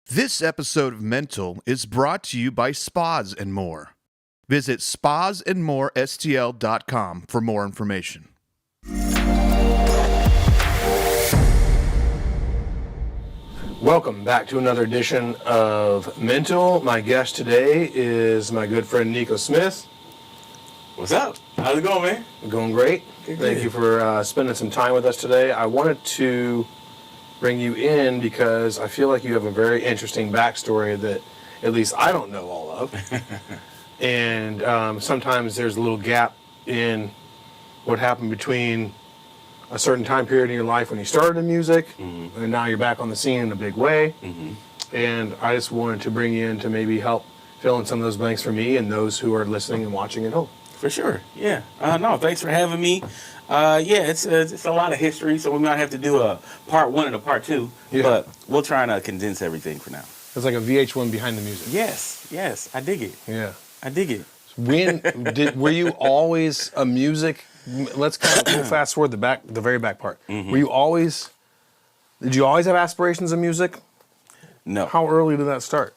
This episode of Mental is brought to you by Spas and More. Visit spasandmorestl.com for more information. Welcome back to another edition of Mental. My guest today is my good friend Nikko Smith. What's up? How's it going, man? Going great. Thank you for spending some time with us today. I wanted to bring you in because I feel like you have a very interesting backstory that at least I don't know all of. And sometimes there's a little gap in what happened between a certain time period in your life when you started in music, and now you're back on the scene in a big way. And I just wanted to bring you in to maybe help fill in some of those blanks for me and those who are listening and watching at home. For sure, yeah. No, thanks for having me. It's a lot of history, so we might have to do a part one and a part two. Yeah. But we'll try to condense everything for now. It's like a VH1 behind the music. Yes, I dig it. Yeah, I dig it. Were you always a music? Let's kind of go fast forward the very back part. Did you always have aspirations in music? No. How early did that start?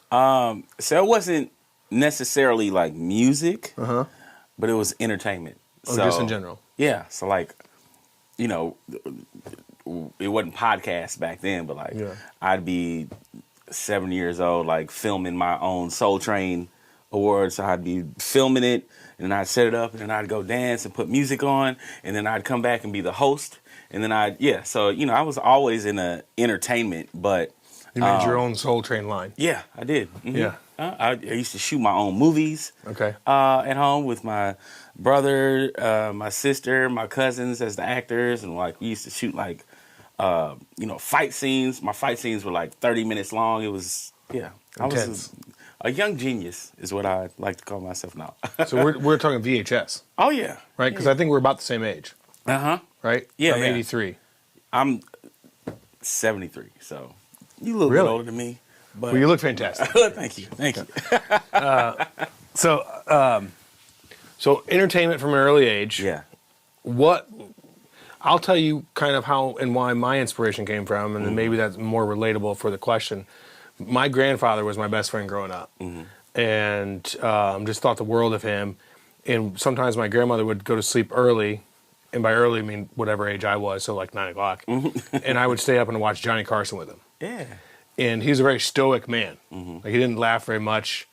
So it wasn't necessarily like music, but it was entertainment. Oh, so, just in general. Yeah. So like, it wasn't podcasts back then, but like I'd be 7 years old, like filming my own Soul Train awards. So I'd be filming it, and then I'd set it up, and then I'd go dance and put music on, and then I'd come back and be the host, and then So I was always in entertainment, but you made your own Soul Train line. Yeah, I did. Yeah. I used to shoot my own movies. Okay. At home with my brother, my sister, my cousins as the actors, and like we used to shoot like, fight scenes. My fight scenes were like 30 minutes long. It was I was a young genius, is what I like to call myself now. So we're talking VHS. Oh yeah. Right, because I think we're about the same age. Right. Yeah. I'm 83. I'm 73. So you a little bit older than me. But well, you look fantastic. Thank you. So entertainment from an early age. Yeah. I'll tell you kind of how and why my inspiration came from, and then maybe that's more relatable for the question. My grandfather was my best friend growing up, and just thought the world of him. And sometimes my grandmother would go to sleep early, and by early I mean whatever age I was, so like 9 o'clock, and I would stay up and watch Johnny Carson with him. Yeah. And he was a very stoic man. Like he didn't laugh very much,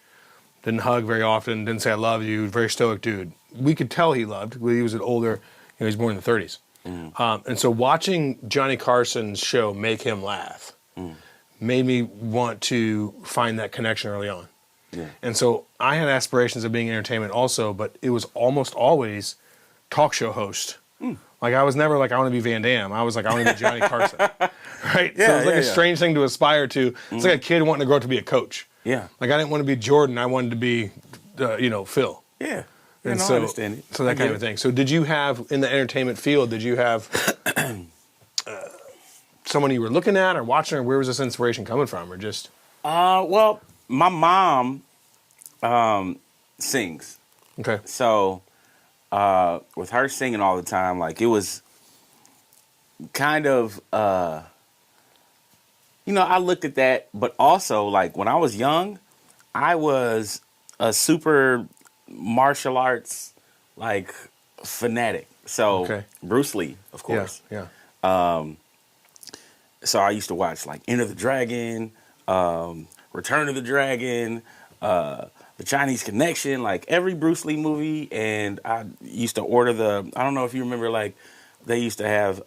didn't hug very often, didn't say I love you. Very stoic dude. We could tell he loved. He was an older. He was born in the 30s. And so watching Johnny Carson's show make him laugh made me want to find that connection early on. Yeah. And so I had aspirations of being in entertainment also, but it was almost always talk show host. Like I was never like I want to be Van Damme. I was like I want to be Johnny Carson. Right? Yeah, so it was like a strange thing to aspire to. It's like a kid wanting to grow up to be a coach. Yeah. Like I didn't want to be Jordan. I wanted to be, Phil. Yeah. And I understand it. So that kind of thing. So did you have, in the entertainment field, did you have someone you were looking at or watching, or where was this inspiration coming from, or just? Well, my mom sings. Okay. So with her singing all the time, like it was kind of, I looked at that, but also like when I was young, I was a super martial arts like fanatic. So Bruce Lee, of course. Yeah. So I used to watch like Enter the Dragon, Return of the Dragon, The Chinese Connection, like every Bruce Lee movie. And I used to order I don't know if you remember, like they used to have,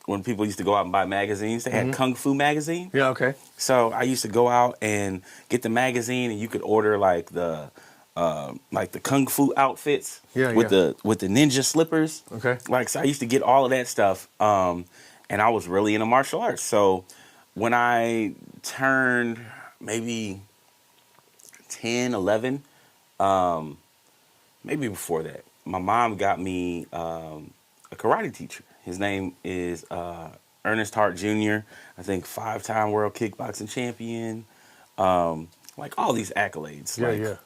when people used to go out and buy magazines, they had Kung Fu magazine. Yeah, okay. So I used to go out and get the magazine, and you could order like the Kung Fu outfits with the ninja slippers. Okay. Like, so I used to get all of that stuff. And I was really into martial arts. So when I turned maybe 10, 11, maybe before that, my mom got me a karate teacher. His name is Ernest Hart Jr., I think 5-time world kickboxing champion, like all these accolades. Yeah.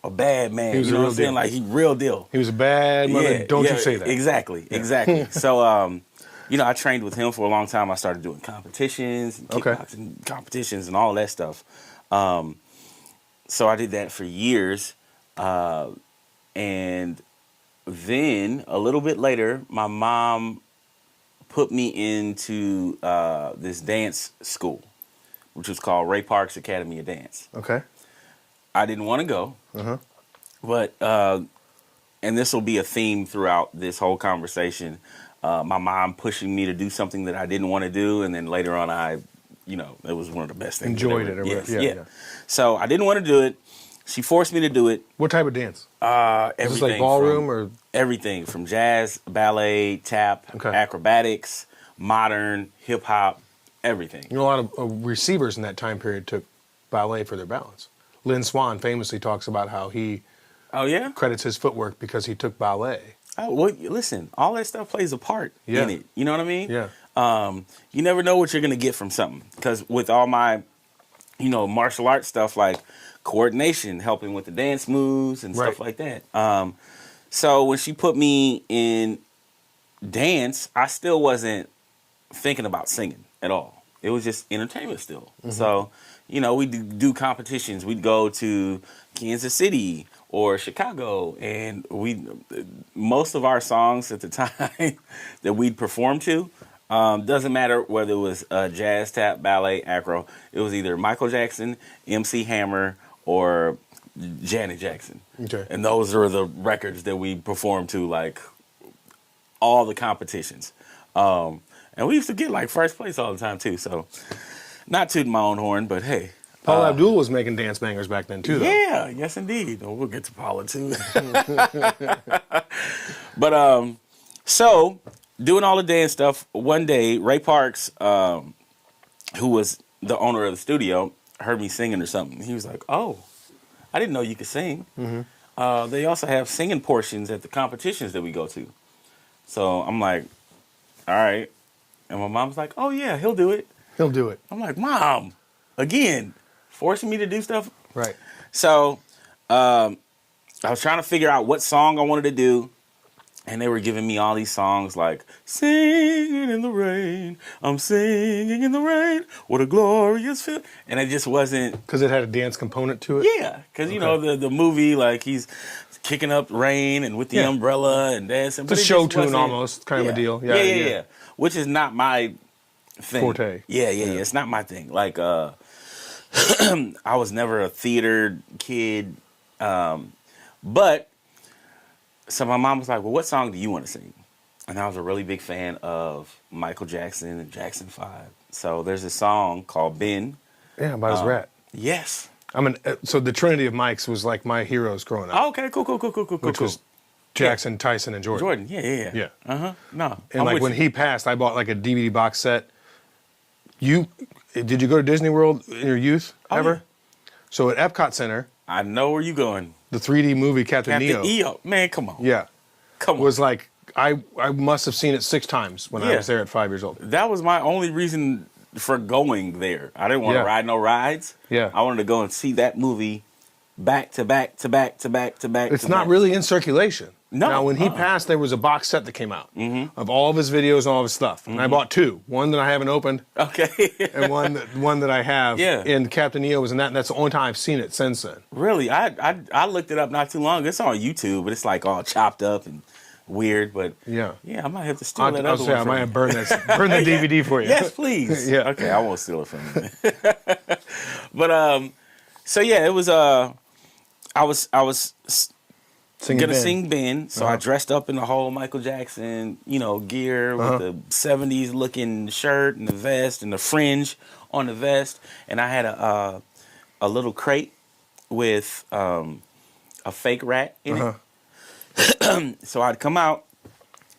A bad man. He was you know a what I'm saying? Like, he real deal. He was a bad mother. Don't you say that. Exactly. So I trained with him for a long time. I started doing competitions, and kickboxing competitions, and all that stuff. So I did that for years, and then a little bit later, my mom put me into this dance school, which was called Ray Park's Academy of Dance. Okay. I didn't want to go, but and this will be a theme throughout this whole conversation. My mom pushing me to do something that I didn't want to do, and then later on, it was one of the best things. Enjoyed it, or whatever. Yeah. So I didn't want to do it. She forced me to do it. What type of dance? Everything. Is this like ballroom or everything from jazz, ballet, tap, acrobatics, modern, hip hop, everything. A lot of receivers in that time period took ballet for their balance. Lynn Swann famously talks about how he credits his footwork because he took ballet. Oh, well, listen, all that stuff plays a part in it. You know what I mean? Yeah. You never know what you're going to get from something. Because with all my, martial arts stuff, like coordination, helping with the dance moves and stuff like that. So when she put me in dance, I still wasn't thinking about singing at all. It was just entertainment still. So, we'd do competitions. We'd go to Kansas City or Chicago, and most of our songs at the time that we'd perform to, doesn't matter whether it was jazz, tap, ballet, acro, it was either Michael Jackson, MC Hammer, or Janet Jackson. Okay. And those are the records that we performed to, like, all the competitions. And we used to get, like, first place all the time, too. So, not tooting my own horn, but hey. Paula Abdul was making dance bangers back then, too, though. Yeah, yes, indeed. Oh, we'll get to Paula, too. But, so, doing all the dance stuff, one day, Ray Parks, who was the owner of the studio, heard me singing or something. He was like, oh, I didn't know you could sing. They also have singing portions at the competitions that we go to. So I'm like, all right. And my mom's like, oh, yeah, he'll do it. He'll do it. I'm like, Mom, again, forcing me to do stuff? Right. So I was trying to figure out what song I wanted to do. And they were giving me all these songs like, singing in the rain, I'm singing in the rain, what a glorious feel. And it just wasn't. Because it had a dance component to it? Yeah, because, the movie, like, he's kicking up rain and with the umbrella and dancing. It's a show tune almost, kind of a deal. Yeah. Which is not my thing. Forte. Yeah. It's not my thing. Like, I was never a theater kid. But. So my mom was like, well, what song do you want to sing? And I was a really big fan of Michael Jackson and Jackson 5. So there's a song called Ben. Yeah, about his rat. Yes. So the Trinity of Mikes was like my heroes growing up. Oh, okay, cool. Which was Jackson, Tyson, and Jordan. Yeah. No. And like when he passed, I bought like a DVD box set. Did you go to Disney World in your youth ever? Yeah. So at Epcot Center. I know where you're going. The 3D movie Captain EO. Man, come on. Yeah. Come on. Was like, I must have seen it 6 times when I was there at 5 years old. That was my only reason for going there. I didn't want to ride no rides. Yeah. I wanted to go and see that movie back to back to back to back to back. It's not really in circulation. No. Now, when he passed, there was a box set that came out of all of his videos and all of his stuff. And I bought 2. One that I haven't opened. Okay. And one that I have. Yeah. And Captain EO was in that, and that's the only time I've seen it since then. Really? I looked it up not too long ago. It's on YouTube, but it's like all chopped up and weird. But yeah, I might have to steal that other one. I might have burned the DVD for you. Yes, please. Yeah. Okay, I won't steal it from you. But so yeah, it was I was sing Ben, so I dressed up in the whole Michael Jackson, gear with the 70s looking shirt and the vest and the fringe on the vest, and I had a little crate with a fake rat in it. So I'd come out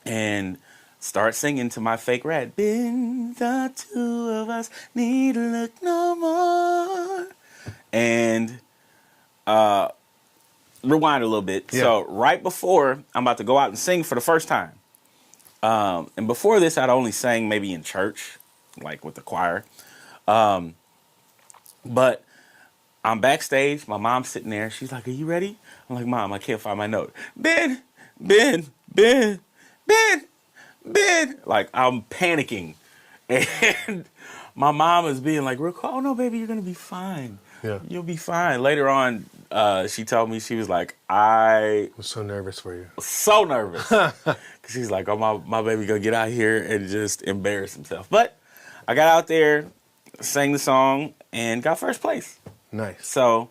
and start singing to my fake rat. Ben, the two of us need to look no more. And rewind a little bit. Yeah. So right before I'm about to go out and sing for the first time, and before this I'd only sang maybe in church, like with the choir, but I'm backstage. My mom's sitting there. She's like, "Are you ready?" I'm like, "Mom, I can't find my note." Ben, Ben, Ben, Ben, man, like I'm panicking. And my mom is being like, oh no, baby, you're going to be fine. Yeah. You'll be fine. Later on, she told me, she was like, I was so nervous for you. was so nervous. Because she's like, oh, my baby going to get out here and just embarrass himself. But I got out there, sang the song, and got first place. Nice. So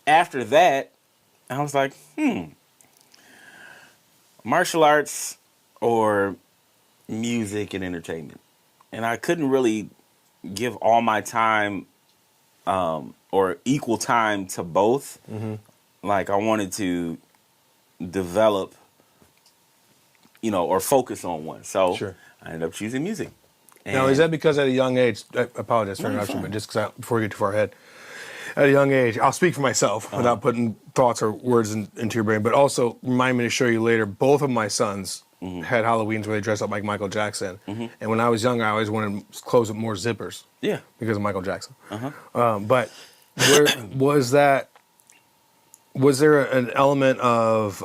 after that, I was like, martial arts or music and entertainment. And I couldn't really give all my time or equal time to both. Mm-hmm. Like I wanted to develop, or focus on one. So sure. I ended up choosing music. And now, is that because at a young age, I apologize for interrupting, but just before we get too far ahead, at a young age, I'll speak for myself without putting thoughts or words into your brain, but also remind me to show you later, both of my sons had Halloweens where they dressed up like Michael Jackson. Mm-hmm. And when I was younger, I always wanted clothes with more zippers. Yeah. Because of Michael Jackson. But where was that? Was there an element of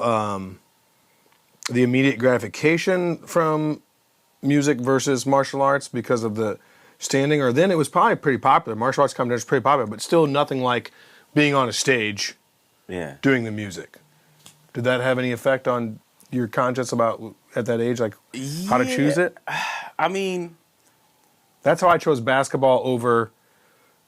the immediate gratification from music versus martial arts because of the standing? Or then it was probably pretty popular. Martial arts competition is pretty popular, but still nothing like being on a stage doing the music. Did that have any effect on your conscience about at that age, like how to choose it? I mean, that's how I chose basketball over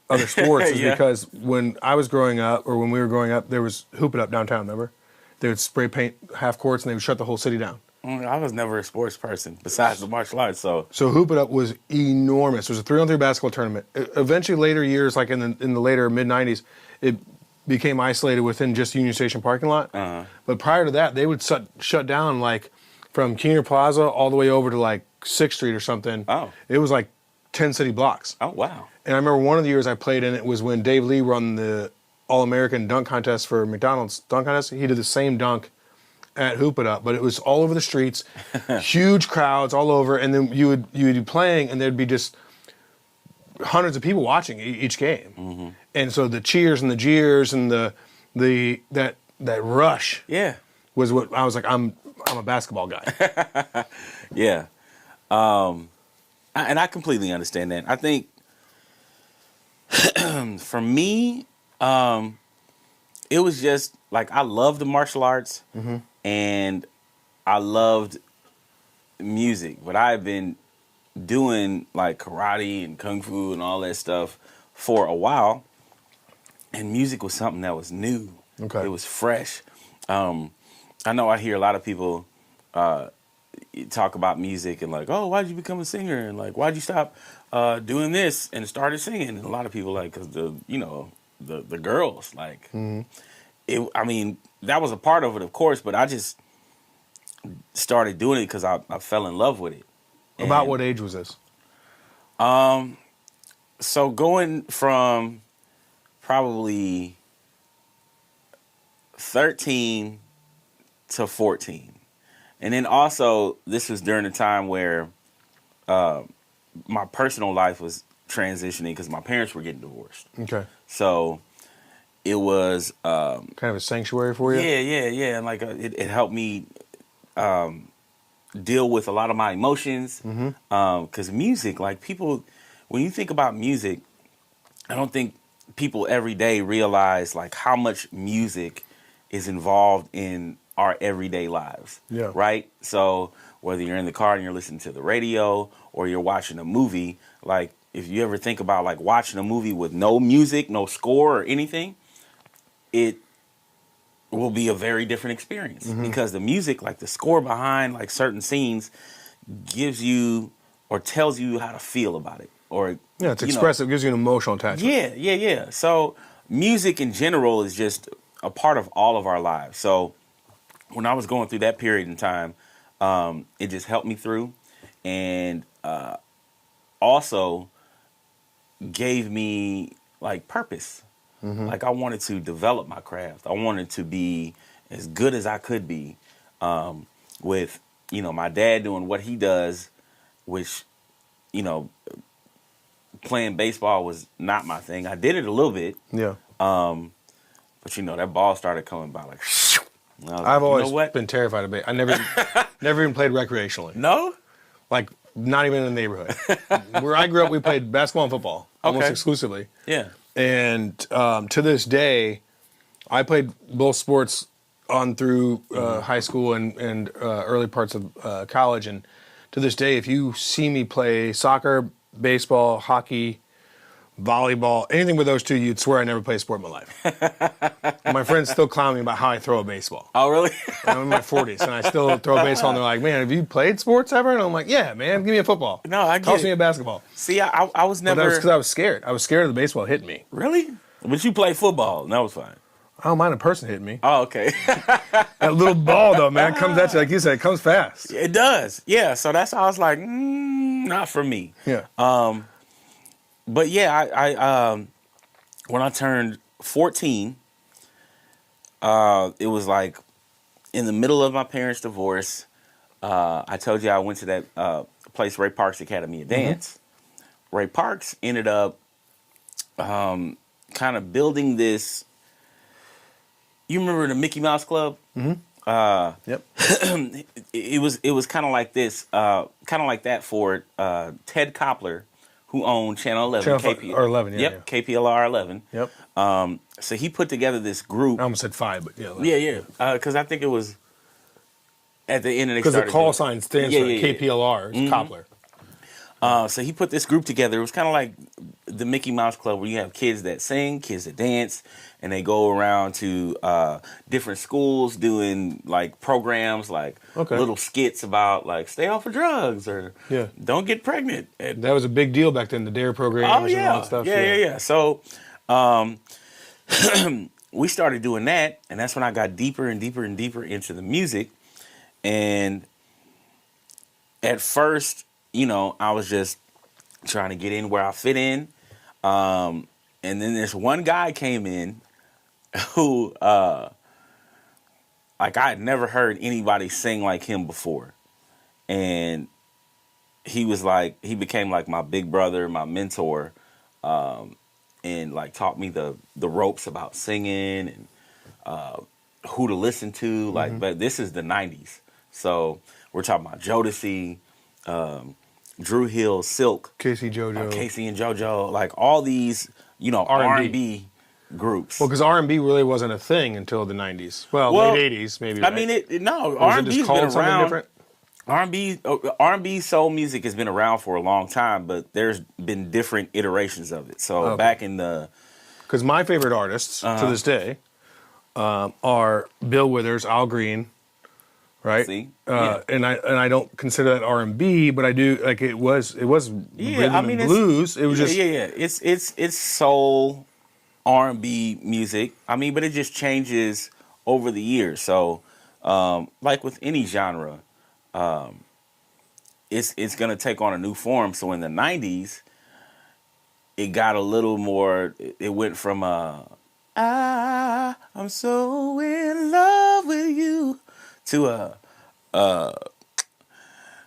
other sports, is because when I was growing up, or when we were growing up, there was Hoop It Up downtown, remember? They would spray paint half courts and they would shut the whole city down. I was never a sports person besides the martial arts, so Hoop It Up was enormous. It was a 3-on-3 basketball tournament. Eventually, later years, like in the later mid-'90s, it became isolated within just Union Station parking lot. But prior to that, they would shut down like from Keener Plaza all the way over to like 6th Street or something. Oh. It was like 10 city blocks. Oh, wow. And I remember one of the years I played in it was when Dave Lee won the All-American dunk contest for McDonald's dunk contest. He did the same dunk at Hoop It Up, but it was all over the streets, huge crowds all over, and then you would be playing, and there'd be just hundreds of people watching each game. Mm-hmm. And so the cheers and the jeers and that rush was what I was like, I'm a basketball guy. Yeah. And I completely understand that. I think for me, it was just like I loved the martial arts and I loved music, but I've been doing like karate and kung fu and all that stuff for a while, and music was something that was new. Okay. It was fresh. I know I hear a lot of people talk about music and like, oh, why did you become a singer? And like, why'd you stop doing this and started singing? And a lot of people like, because the girls, like, I mean, that was a part of it, of course, but I just started doing it because I fell in love with it. And about what age was this? So going from probably 13 to 14. And then also, this was during a time where my personal life was transitioning because my parents were getting divorced. Okay. So it was kind of a sanctuary for you? Yeah. And like it helped me deal with a lot of my emotions. Because music, like people, when you think about music, I don't think people every day realize like how much music is involved in our everyday lives. Yeah. Right? So whether you're in the car and you're listening to the radio or you're watching a movie, like if you ever think about like watching a movie with no music, no score or anything, it will be a very different experience because the music, like the score behind like certain scenes gives you or tells you how to feel about it. Or it's expressive, gives you an emotional attachment. Yeah. So music in general is just a part of all of our lives. So when I was going through that period in time, it just helped me through, and also gave me like purpose. Like I wanted to develop my craft. I wanted to be as good as I could be, with my dad doing what he does, which playing baseball was not my thing. I did it a little bit. Yeah. But that ball started coming by like. I've always been terrified of it. I never even played recreationally. No? Like, not even in the neighborhood. Where I grew up, we played basketball and football almost Okay. exclusively. Yeah. And to this day, I played both sports on through high school and early parts of college. And to this day, if you see me play soccer, baseball, hockey, volleyball, anything with those two, you'd swear I never played a sport in my life. My friends still clown me about how I throw a baseball. Oh, really? I'm in my 40s, and I still throw a baseball, and they're like, man, have you played sports ever? And I'm like, yeah, man, give me a football. No, I get Toss it. me a basketball. See, I was But never. that was because I was scared. I was scared of the baseball hitting me. Really? But you play football, and that was fine. I don't mind a person hitting me. Oh, okay. That little ball, though, man, it comes at you, like you said, it comes fast. It does. Yeah. So that's how I was like, not for me. Yeah. But yeah, I when I turned 14, it was like in the middle of my parents' divorce. I told you I went to that place, Ray Park's Academy of Dance. Ray Parks ended up kind of building this. You remember the Mickey Mouse Club? Mm-hmm. Yep. It was kind of like this, kind of like that for Ted Koppler, who owned Channel 11, Or 11, yeah. Yep, KPLR 11. Yep. So he put together this group. I almost said 5, but yeah. 11. Yeah. Because I think it was at the end of Because the call sign stands for KPLR, it's Koppler. So he put this group together. It was kind of like the Mickey Mouse Club, where you have kids that sing, kids that dance, and they go around to different schools doing like programs, like little skits about like stay off of drugs or don't get pregnant. That was a big deal back then, the DARE programs and all that stuff. Yeah. So we started doing that, and that's when I got deeper and deeper and deeper into the music. And at first, you know, I was just trying to get in where I fit in. And then this one guy came in who, like, I had never heard anybody sing like him before. And he was like, he became like my big brother, my mentor, and like taught me the ropes about singing and who to listen to. Like, but this is the 90s. So we're talking about Jodeci, Drew Hill, Silk, Casey JoJo, Casey and JoJo, like all these, you know, R&B groups. Well, because R&B really wasn't a thing until the 90s. Well, late 80s maybe. I right? mean, no, Or was it R&B's just been called something around. different? R&B soul music has been around for a long time, but there's been different iterations of it. So back in the, because my favorite artists to this day are Bill Withers, Al Green. Right, See? And I don't consider that R&B, but I do like it was rhythm and blues. It was just It's soul R&B music. I mean, but it just changes over the years. So, like with any genre, it's gonna take on a new form. So in the 90s, it got a little more. It went from I'm so in love with you to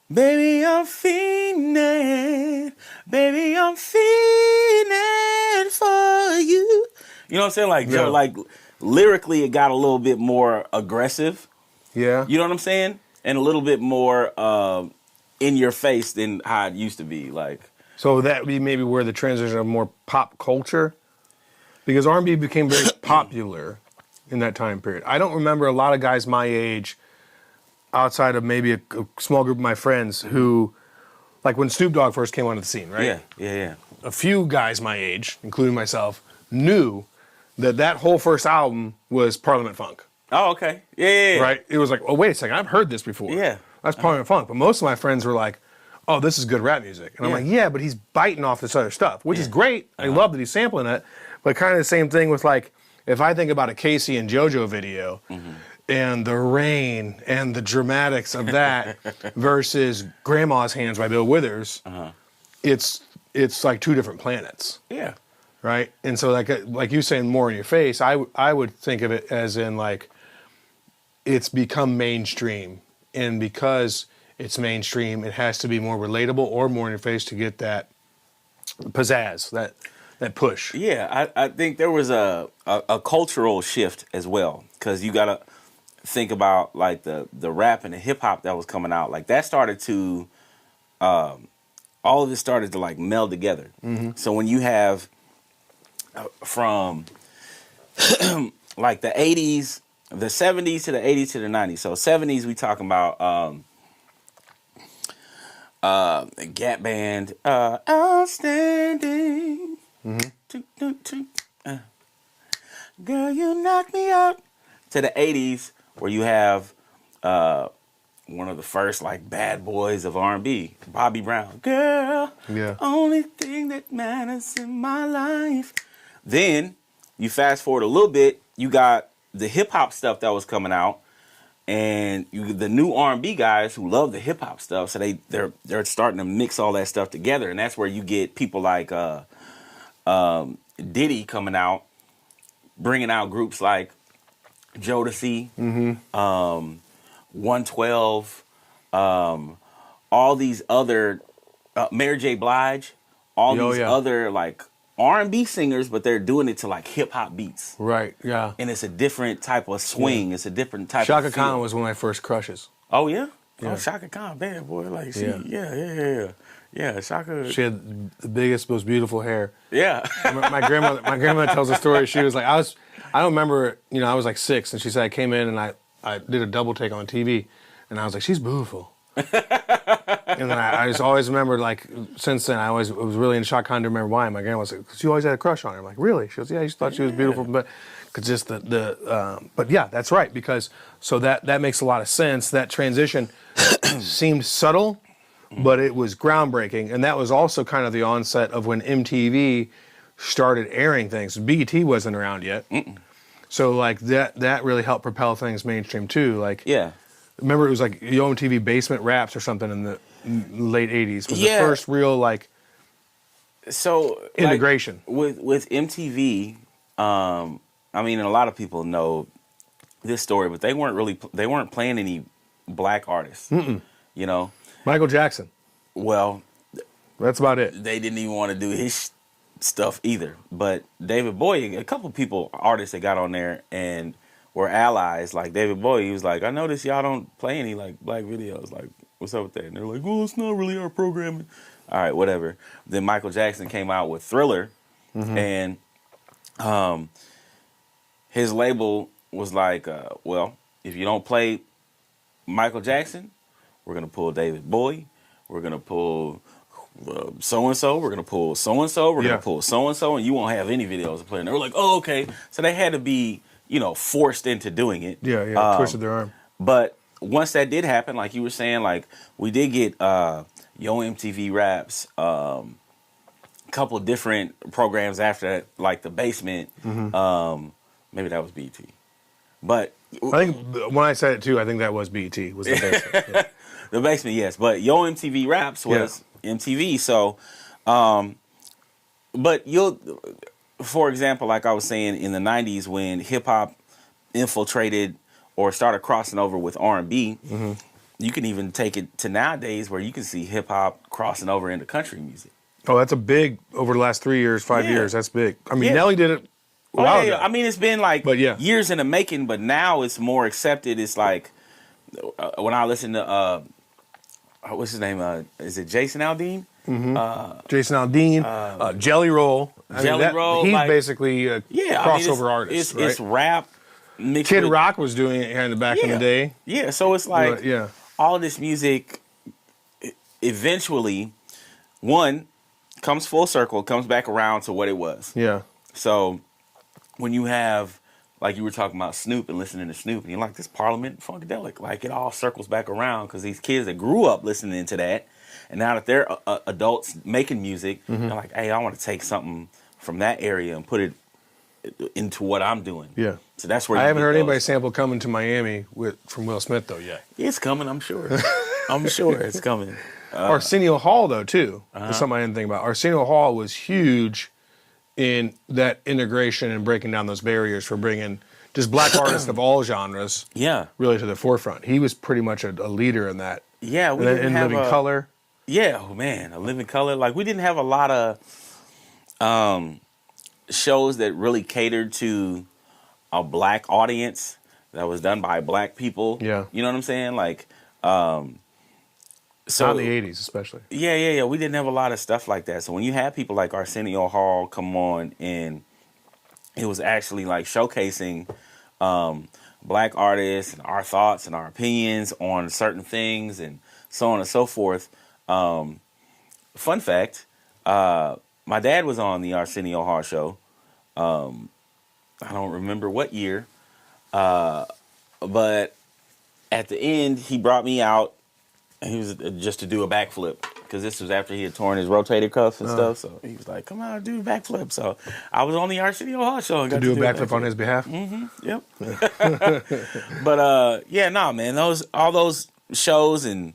baby, I'm fiending for you. You know what I'm saying? Like, Yeah. like lyrically, it got a little bit more aggressive. yeah. You know what I'm saying? And a little bit more in your face than how it used to be. Like, So that would be maybe where the transition of more pop culture, because R&B became very popular in that time period. I don't remember a lot of guys my age, outside of maybe a small group of my friends, who, like when Snoop Dogg first came onto the scene, right? Yeah. A few guys my age, including myself, knew that whole first album was Parliament Funk. Oh, okay. Yeah. Right? It was like, oh, wait a second, I've heard this before. Yeah. That's Parliament Funk. But most of my friends were like, oh, this is good rap music. And I'm like, yeah, but he's biting off this other stuff, which is great. I love that he's sampling it. But kind of the same thing with, like, if I think about a Casey and JoJo video and the rain and the dramatics of that versus Grandma's Hands by Bill Withers, it's like two different planets. Yeah. Right? And so like you saying more in your face, I would think of it as in like it's become mainstream. And because it's mainstream, it has to be more relatable or more in your face to get that pizzazz, that push. Yeah, I think there was a cultural shift as well, because you got to think about like the rap and the hip hop that was coming out. Like that started to all of it started to like meld together. So when you have from like the 80s, the 70s to the 80s to the 90s. So 70s, we talking about Gap Band, Outstanding. Girl, you knock me out. To the 80s, where you have one of the first like bad boys of R&B, Bobby Brown. Girl, Yeah. only thing that matters in my life. Then you fast forward a little bit, you got the hip hop stuff that was coming out, and the new R&B guys who love the hip hop stuff, so they're starting to mix all that stuff together, and that's where you get people like Diddy coming out, bringing out groups like Jodeci, 112, all these other Mary J. Blige, these other like R&B singers, but they're doing it to like hip hop beats. Right. Yeah. And it's a different type of swing. Yeah. It's a different type Shaka of feel. Khan was one of my first crushes. Oh yeah? Yeah. Oh, Shaka Khan, bad boy. Like she, yeah. Shaka. She had the biggest, most beautiful hair. Yeah. my grandmother tells a story. She was like, I don't remember, I was like 6, and she said I came in and I did a double take on TV, and I was like, she's beautiful. And then I just always remembered, like, since then, I was really in shock to remember why. My grandma was like, because you always had a crush on her. I'm like, really? She goes, yeah, I just thought she was beautiful, but cause just but yeah, that's right, because so that makes a lot of sense. That transition seemed subtle, but it was groundbreaking, and that was also kind of the onset of when MTV started airing things. BET wasn't around yet, so like that really helped propel things mainstream too. Like, yeah, remember it was like Yo MTV Basement Raps or something in the late '80s was the first real like integration with MTV. I mean, and a lot of people know this story, but they weren't playing any black artists. You know, Michael Jackson. Well, that's about it. They didn't even want to do his stuff either. But David Bowie, a couple people, artists that got on there and were allies. Like David Bowie, he was like, I noticed y'all don't play any like black videos. Like, what's up with that? And they're like, well, it's not really our programming. All right, whatever. Then Michael Jackson came out with Thriller, and his label was like, well, if you don't play Michael Jackson, we're going to pull David Bowie. We're going to pull so-and-so. We're going to pull so-and-so. We're going to pull so-and-so, and you won't have any videos to play. And they were like, oh, okay. So they had to be, forced into doing it. Yeah, twisted their arm. But once that did happen, like you were saying, like we did get Yo MTV Raps, a couple of different programs after that, like The Basement. Maybe that was BET. But I think when I said it too, I think that was BET. Was The Basement. Yeah. The Basement, yes. But Yo MTV Raps was MTV. So, but for example, like I was saying, in the 90s when hip hop infiltrated or started crossing over with R&B, you can even take it to nowadays where you can see hip hop crossing over into country music. Oh, that's a big, over the last 3 years, 5 years, that's big. I mean, Nelly did it a while ago. I mean, it's been like years in the making, but now it's more accepted. It's like, when I listen to, what's his name? Is it Jason Aldean? Jason Aldean, Jelly Roll. Roll. He's like, basically a crossover artist. Right? It's rap mixed Kid Rock was doing it here in the back in the day. Yeah, so it's like all this music eventually, one, comes full circle, comes back around to what it was. Yeah. So when you have, like you were talking about Snoop and listening to Snoop, and you're like, this Parliament Funkadelic, like it all circles back around because these kids that grew up listening to that, and now that they're adults making music, they're like, hey, I want to take something from that area and put it into what I'm doing. Yeah. So that's where I haven't heard anybody sample Coming to Miami from Will Smith, though, yet. It's coming, I'm sure. I'm sure it's coming. Arsenio Hall, though, too. That's something I didn't think about. Arsenio Hall was huge in that integration and breaking down those barriers for bringing just black artists of all genres really to the forefront. He was pretty much a leader in that. Yeah. We didn't have Living Color. Yeah, oh man, A Living Color. Like, we didn't have a lot of shows that really catered to a black audience that was done by black people. Yeah. You know what I'm saying? Like, So Not in the 80s, especially. yeah. We didn't have a lot of stuff like that. So when you had people like Arsenio Hall come on, and it was actually like showcasing black artists and our thoughts and our opinions on certain things and so on and so forth. Fun fact, my dad was on the Arsenio Hall show. I don't remember what year, but at the end, he brought me out. He was just to do a backflip, because this was after he had torn his rotator cuff and stuff. So he was like, "Come on, do a backflip." So I was on the Arsenio Hall show and got To do a backflip on his behalf? Yep. But man, all those shows and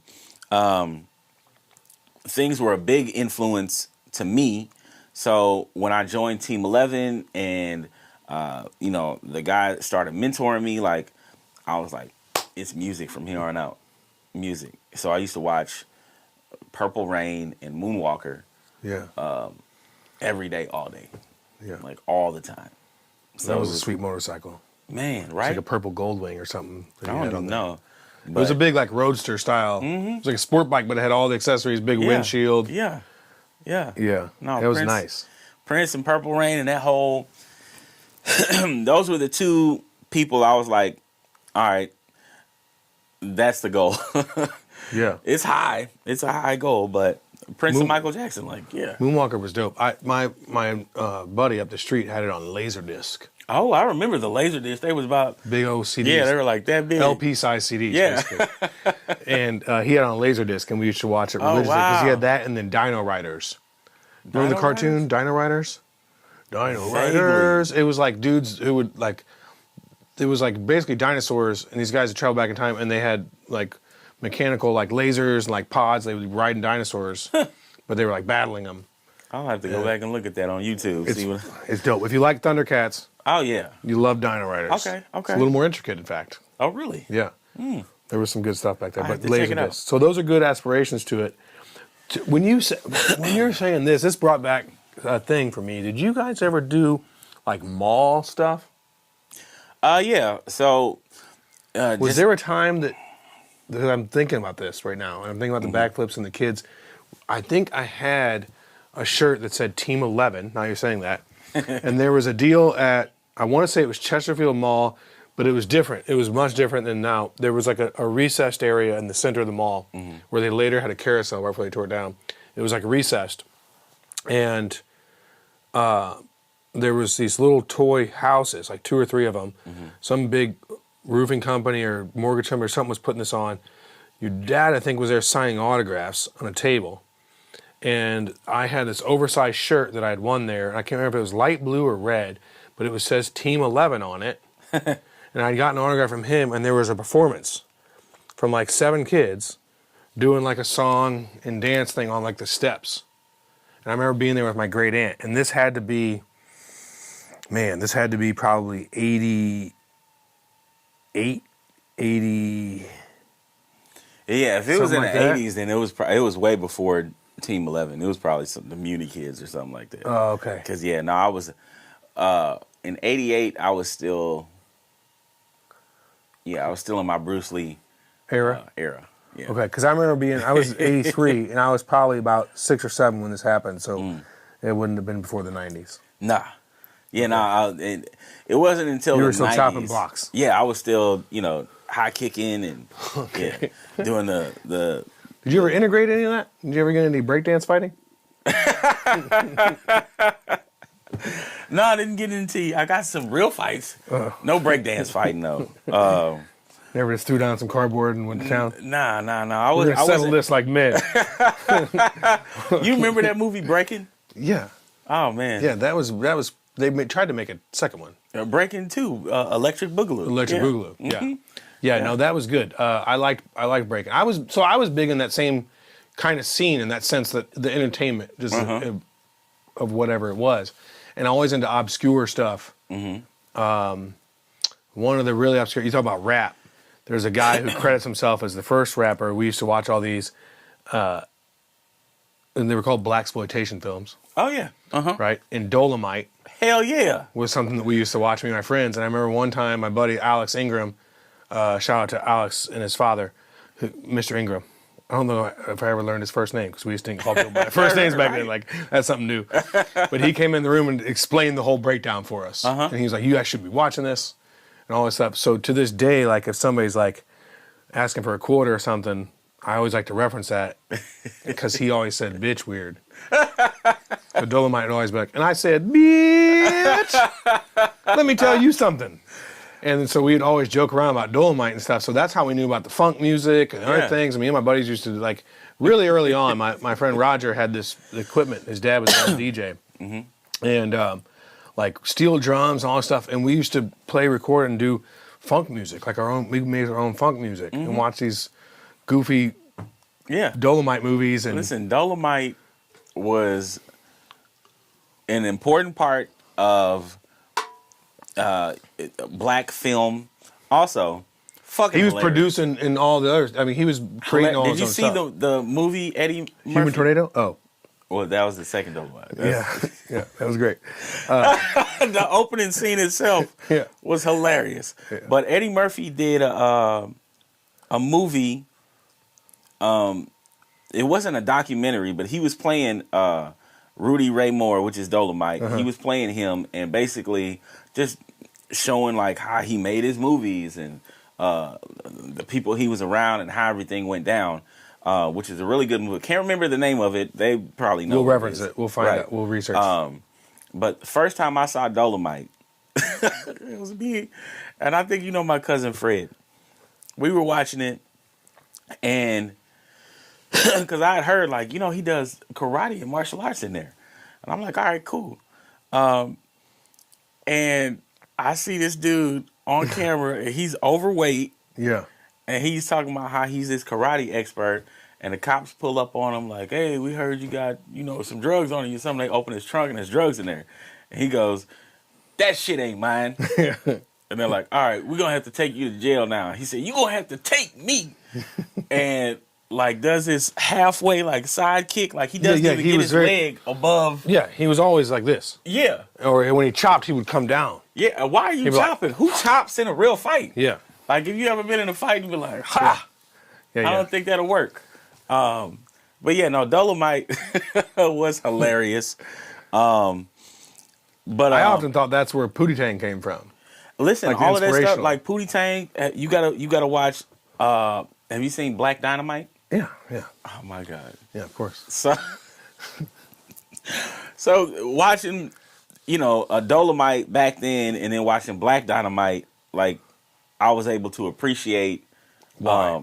things were a big influence to me. So when I joined Team 11 and the guy started mentoring me, like, I was like, it's music from here on out. Music. So I used to watch Purple Rain and Moonwalker every day, all day. Yeah. Like all the time. So That was a sweet motorcycle. Man, It's right? like a purple Goldwing or something. I don't even know. It was a big like roadster style. It was like a sport bike, but it had all the accessories, big windshield. Yeah. Yeah. No, it was Prince- nice. Prince and Purple Rain and that whole those were the two people I was like, all right, that's the goal. Yeah. It's high. It's a high goal, but Prince and Michael Jackson, like, yeah. Moonwalker was dope. My buddy up the street had it on Laserdisc. Oh, I remember the Laserdisc. They was about Big old CDs. Yeah, they were like that big. LP size CDs, Yeah. basically. And he had it on Laserdisc, and we used to watch it religiously because he wow. had that and then Dino Riders. Remember the Dino cartoon, Dino Riders? Dino Riders. It was like dudes who would like, it was like basically dinosaurs, and these guys would travel back in time, and they had like mechanical like lasers and like pods. They would be riding dinosaurs, but they were like battling them. I'll have to go back and look at that on YouTube. It's dope. If you like Thundercats, Oh, yeah. you love Dino Riders. Okay. It's a little more intricate, in fact. Oh, really? Yeah. There was some good stuff back there, I but have to check it out. Laserdisc. So those are good aspirations to it. When you're saying this brought back a thing for me. Did you guys ever do like mall stuff? Yeah. So, Was there a time that I'm thinking about this right now, and I'm thinking about the backflips and the kids. I think I had a shirt that said Team 11. Now you're saying that, and there was a deal at, I want to say it was Chesterfield Mall, but it was different. It was much different than now. There was like a recessed area in the center of the mall where they later had a carousel right before they tore it down. It was like recessed, and there was these little toy houses, like 2 or 3 of them. Some big roofing company or mortgage company or something was putting this on. Your dad, I think, was there signing autographs on a table. And I had this oversized shirt that I had won there. And I can't remember if it was light blue or red, but it says Team 11 on it. And I got an autograph from him, and there was a performance from like 7 kids doing like a song and dance thing on like the steps. And I remember being there with my great aunt. And this had to be, probably 88, 80. Yeah, if it was in Something the like that. 80s, then it was way before Team 11. It was probably the Muni Kids or something like that. Oh, okay. Because, I was, in 88, I was still in my Bruce Lee Era? era. Yeah. Okay, because I remember I was 83, and I was probably about 6 or 7 when this happened, so it wouldn't have been before the 90s. Nah. Yeah, it wasn't until You were the still 90s. chopping blocks. Yeah, I was still, high kicking and doing the. Did you ever integrate any of that? Did you ever get any breakdance fighting? No, I didn't get into. I got some real fights. No breakdance fighting though. Never just threw down some cardboard and went to town? Nah. We're going to settle this like men. You remember that movie Breaking? Yeah. Oh man. Yeah, that was. They tried to make a second one. Breaking 2, Electric Boogaloo. Electric Boogaloo. Mm-hmm. Yeah. No, that was good. I liked breaking. I was big in that same kind of scene in that sense, that the entertainment just of whatever it was, and always into obscure stuff. One of the really obscure. You talk about rap. There's a guy who credits himself as the first rapper. We used to watch all these, and they were called blaxploitation films. Oh yeah. Right? And Dolomite. Hell yeah. Was something that we used to watch, me and my friends. And I remember one time my buddy Alex Ingram, shout out to Alex and his father, Mr. Ingram, I don't know if I ever learned his first name because we just didn't call people by first names back then. Like, that's something new. But he came in the room and explained the whole breakdown for us. And he was like, you guys should be watching this and all this stuff. So to this day, like, if somebody's like asking for a quarter or something, I always like to reference that because he always said bitch weird. The Dolomite would always be like, and I said, bitch, let me tell you something. And so we'd always joke around about Dolomite and stuff. So that's how we knew about the funk music and other things. And me and my buddies used to, like, really early on, my friend Roger had this equipment. His dad was a DJ. And, like, steel drums and all this stuff. And we used to play, record, and do funk music, like we made our own funk music and watch these goofy Dolomite movies. And listen, Dolomite was an important part of black film. Also, fucking he was hilarious. producing in all the others. I mean, he was creating all his own stuff. Did you see the movie Eddie Murphy? Human Tornado? Oh. Well, that was the second Dolomite. Yeah, that was great. The opening scene itself was hilarious. Yeah. But Eddie Murphy did a movie. It wasn't a documentary, but he was playing Rudy Ray Moore, which is Dolomite. He was playing him and basically just showing like how he made his movies and the people he was around and how everything went down, which is a really good movie. Can't remember the name of it. They probably know. We'll reference it. We'll find out. We'll research. But the first time I saw Dolomite, it was me, and I think you know my cousin Fred. We were watching it, and because I had heard like, you know, he does karate and martial arts in there, and I'm like, all right, cool. And I see this dude on camera, and he's overweight. Yeah. And he's talking about how he's this karate expert, and the cops pull up on him like, hey, we heard you got, you know, some drugs on you. Something. They open his trunk and there's drugs in there. And he goes, that shit ain't mine. And they're like, all right, we're going to have to take you to jail now. He said, you're going to have to take me. And like does his halfway like side kick. Like he doesn't even get his leg above. Yeah, he was always like this. Yeah. Or when he chopped, he would come down. Yeah, why are you chopping? Who chops in a real fight? Yeah. Like, if you ever been in a fight, you be like, ha! Yeah, I don't think that'll work. But yeah, no, Dolomite was hilarious. But I often thought that's where Pootie Tang came from. Listen, like all of that stuff, like Pootie Tang, you gotta watch. Have you seen Black Dynamite? Yeah. Oh my God. Yeah, of course. So watching, you know, a Dolomite back then, and then watching Black Dynamite, like, I was able to appreciate why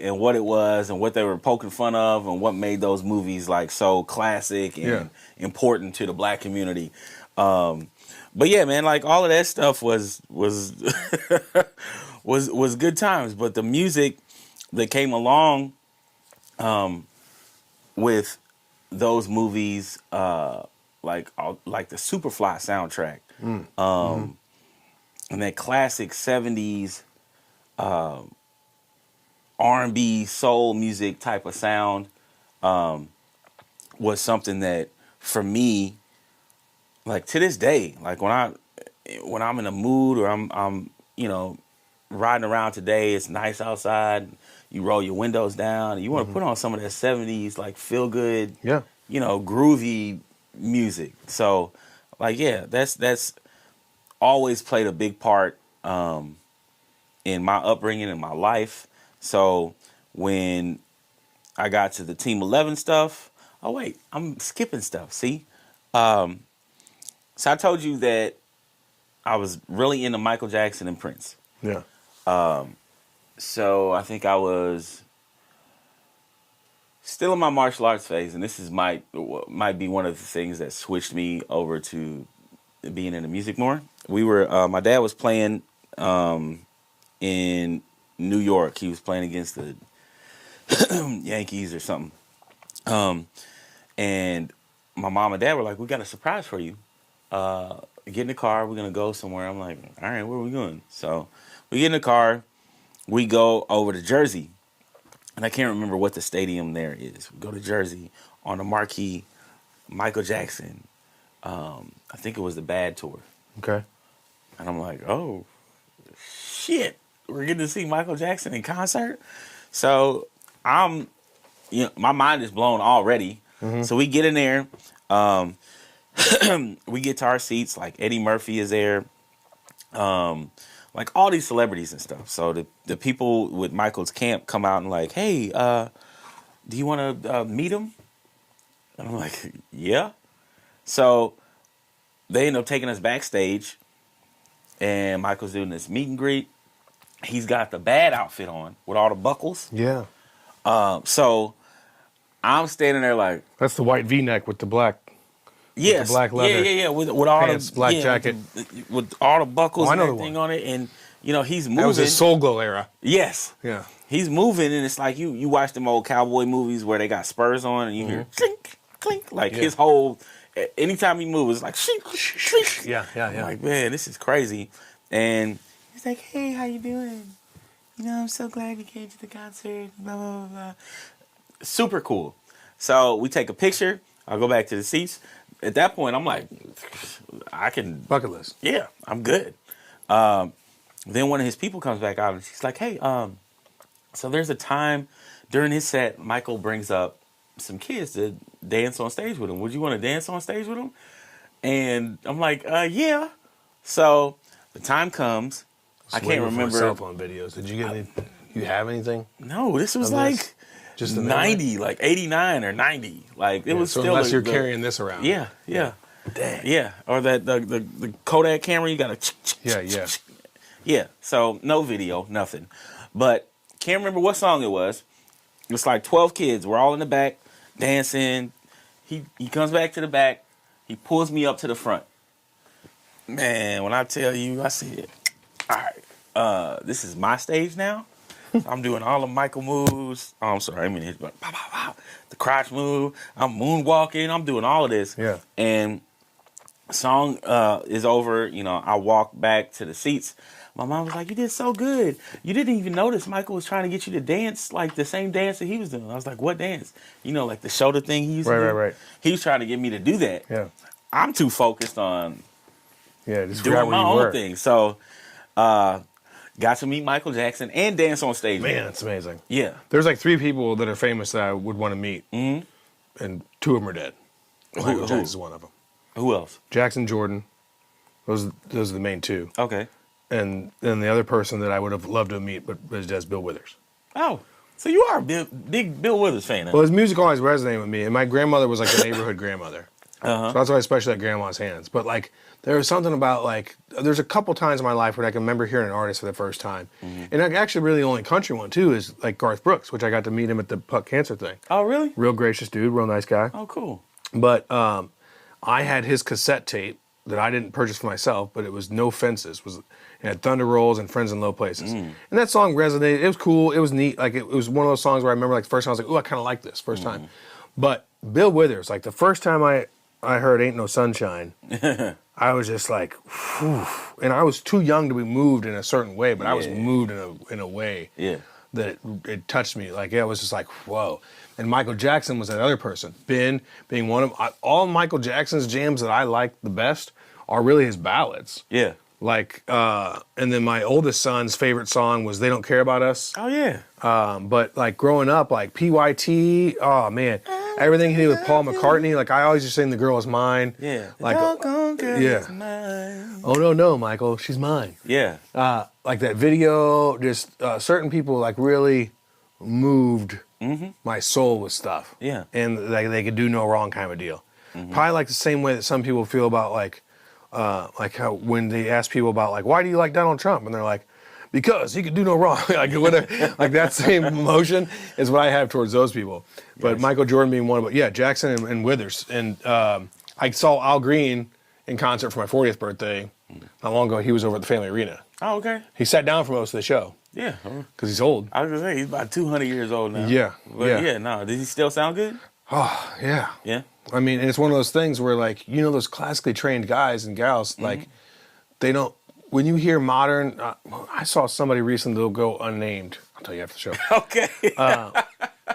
and what it was and what they were poking fun of and what made those movies like so classic and important to the black community. But yeah, man, like all of that stuff was good times. But the music that came along with those movies, like the Superfly soundtrack. And that classic 70s R&B soul music type of sound was something that, for me, like to this day, like when I'm in a mood or I'm you know, riding around today, it's nice outside, you roll your windows down, and you want to put on some of that 70s like feel good, you know, groovy music. So like that's always played a big part in my upbringing and my life. So when I got to the Team 11 stuff, oh wait, I'm skipping stuff. See, so I told you that I was really into Michael Jackson and Prince. Yeah. So I think I was still in my martial arts phase, and this is might be one of the things that switched me over to being into music more. We were my dad was playing in New York. He was playing against the Yankees or something. And my mom and dad were like, we got a surprise for you. Get in the car, we're gonna go somewhere. I'm like, all right, where are we going? So we get in the car, we go over to Jersey. And I can't remember what the stadium there is. We go to Jersey on the marquee, Michael Jackson. I think it was the Bad Tour. Okay. And I'm like, oh, shit. We're getting to see Michael Jackson in concert? So my mind is blown already. So we get in there. We get to our seats. Like Eddie Murphy is there. Like all these celebrities and stuff. So the people with Michael's camp come out and like, hey, do you want to meet him? And I'm like, yeah. So they end up taking us backstage, and Michael's doing this meet and greet. He's got the bad outfit on with all the buckles. Yeah. So I'm standing there like, That's the white V-neck with the black. yes, with the black leather. yeah. With all pants, the black yeah, jacket. with all the buckles I and know the everything one. on it, and he's moving. That was his Soul Glow era. Yes. Yeah. He's moving, and it's like you watch them old cowboy movies where they got spurs on, and you hear clink, clink, like his whole. Anytime he moves, it's like shink, shink. Yeah. I'm like, man, this is crazy. And he's like, hey, how you doing? I'm so glad you came to the concert. Blah blah blah. Blah. Super cool. So we take a picture. I'll go back to the seats. At that point, I'm like, I can Bucket list. Yeah, I'm good. Then one of his people comes back out and she's like, hey, so there's a time during his set, Michael brings up some kids to dance on stage with him. Would you want to dance on stage with him? And I'm like, yeah. So the time comes. I can't remember. Cell phone videos. Did you get any? You have anything? No, this was Of like this? Just the 90, like 89 or 90. Like it was So still. unless you're carrying this around. Yeah. Dang. Yeah. Or that the Kodak camera, you got to. Yeah. Yeah, so no video, nothing. But can't remember what song it was. It was like 12 kids. We're all in the back dancing. He comes back to the back. He pulls me up to the front. Man, when I tell you, I said, all right, this is my stage now. I'm doing all the Michael moves. Oh, I'm sorry, I mean, hit pow, pow, pow. The crotch move. I'm moonwalking. I'm doing all of this. Yeah. And song is over. I walk back to the seats. My mom was like, you did so good. You didn't even notice Michael was trying to get you to dance like the same dance that he was doing. I was like, what dance? Like the shoulder thing he used to do? Right. He was trying to get me to do that. Yeah. I'm too focused on Just doing my own were. thing. So, got to meet Michael Jackson and dance on stage. Man, it's amazing. Yeah. There's like 3 people that are famous that I would want to meet, and 2 of them are dead. Michael Jackson's one of them. Who else? Jackson, Jordan. Those are the main 2. Okay. And then the other person that I would have loved to meet, but was just Bill Withers. Oh, so you are a big Bill Withers fan, huh? Well, his music always resonated with me, and my grandmother was like a neighborhood grandmother. Uh-huh. So that's why I especially like Grandma's Hands. But like, there was something about like, there's a couple times in my life when I can remember hearing an artist for the first time. And actually really the only country one too is like Garth Brooks, which I got to meet him at the Puck Cancer thing. Oh, really? Real gracious dude, real nice guy. Oh, cool. But I had his cassette tape that I didn't purchase for myself, but it was No Fences. It had Thunder Rolls and Friends in Low Places. And that song resonated. It was cool. It was neat. Like it was one of those songs where I remember like the first time I was like, ooh, I kind of like this first time. But Bill Withers, like the first time I heard Ain't No Sunshine, I was just like, whew. And I was too young to be moved in a certain way, but I was moved in a way that it touched me. Like, it was just like, whoa. And Michael Jackson was that other person. Ben being one of all Michael Jackson's jams that I like the best are really his ballads. Yeah. Like, and then my oldest son's favorite song was They Don't Care About Us. Oh, yeah. But like growing up, like PYT, oh man, everything he did with Paul McCartney, like I always just sing The Girl Is Mine. Yeah. Like, Girl is mine. oh no, Michael, she's mine. Yeah. Like that video, just certain people like really moved my soul with stuff. Yeah. And like they could do no wrong kind of a deal. Probably like the same way that some people feel about like how when they ask people about like, why do you like Donald Trump? And they're like, because he could do no wrong. Like whatever, like that same emotion is what I have towards those people. But Michael Jordan being one of, Jackson and Withers. And I saw Al Green in concert for my 40th birthday not long ago. He was over at the Family Arena. Oh, okay. He sat down for most of the show. Yeah. Because he's old. I was going to say, he's about 200 years old now. Yeah. But no, does he still sound good? Oh, yeah. Yeah. I mean, and it's one of those things where, like, those classically trained guys and gals, like, they don't, when you hear modern, I saw somebody recently, they'll go unnamed. I'll tell you after the show. Okay.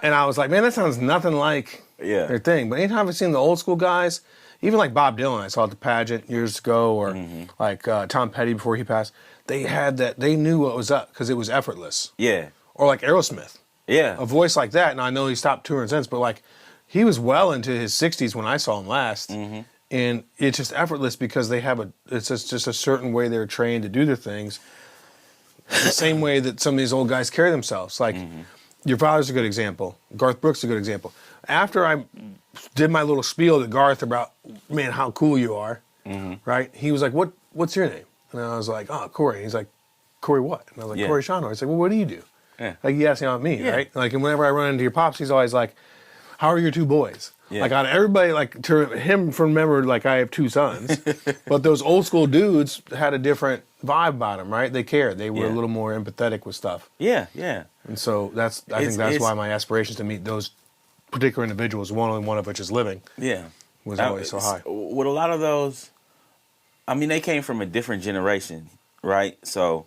And I was like, man, that sounds nothing like their thing. But anytime I've seen the old school guys, even like Bob Dylan, I saw at the pageant years ago, or like Tom Petty before he passed, they had that, they knew what was up because it was effortless. Yeah. Or like Aerosmith. Yeah. a voice like that. And I know he stopped touring since, but like he was well into his 60s when I saw him last. Mm-hmm. And it's just effortless because they have it's just a certain way they're trained to do their things. The same way that some of these old guys carry themselves. Like, your father's a good example. Garth Brooks is a good example. After I did my little spiel to Garth about, man, how cool you are, right? He was like, what's your name? And I was like, oh, Corey. He's like, Corey what? And I was like, Corey Shawno. He's like, well, what do you do? Yeah. Like, he asked about me, right? Like, and whenever I run into your pops, he's always like, how are your two boys? Yeah. Like, out of everybody, like, to him, remember, like, I have two sons. But those old school dudes had a different vibe about them, right? They cared. They were a little more empathetic with stuff. Yeah, yeah. And so I think that's why my aspirations to meet those particular individuals, only one of which is living, was always so high. With a lot of those, I mean, they came from a different generation, right? So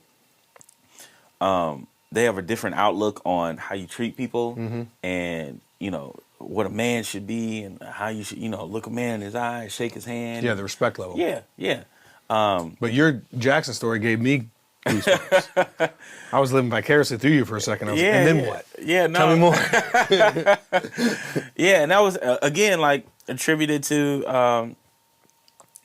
they have a different outlook on how you treat people and, you know, what a man should be and how you should, you know, look a man in his eye, shake his hand. Yeah, the respect level. Yeah, yeah. But your Jackson story gave me goosebumps. I was living vicariously through you for a second. I was like, and then what? Yeah, no. Tell me more. Yeah, and that was, again, like, attributed to,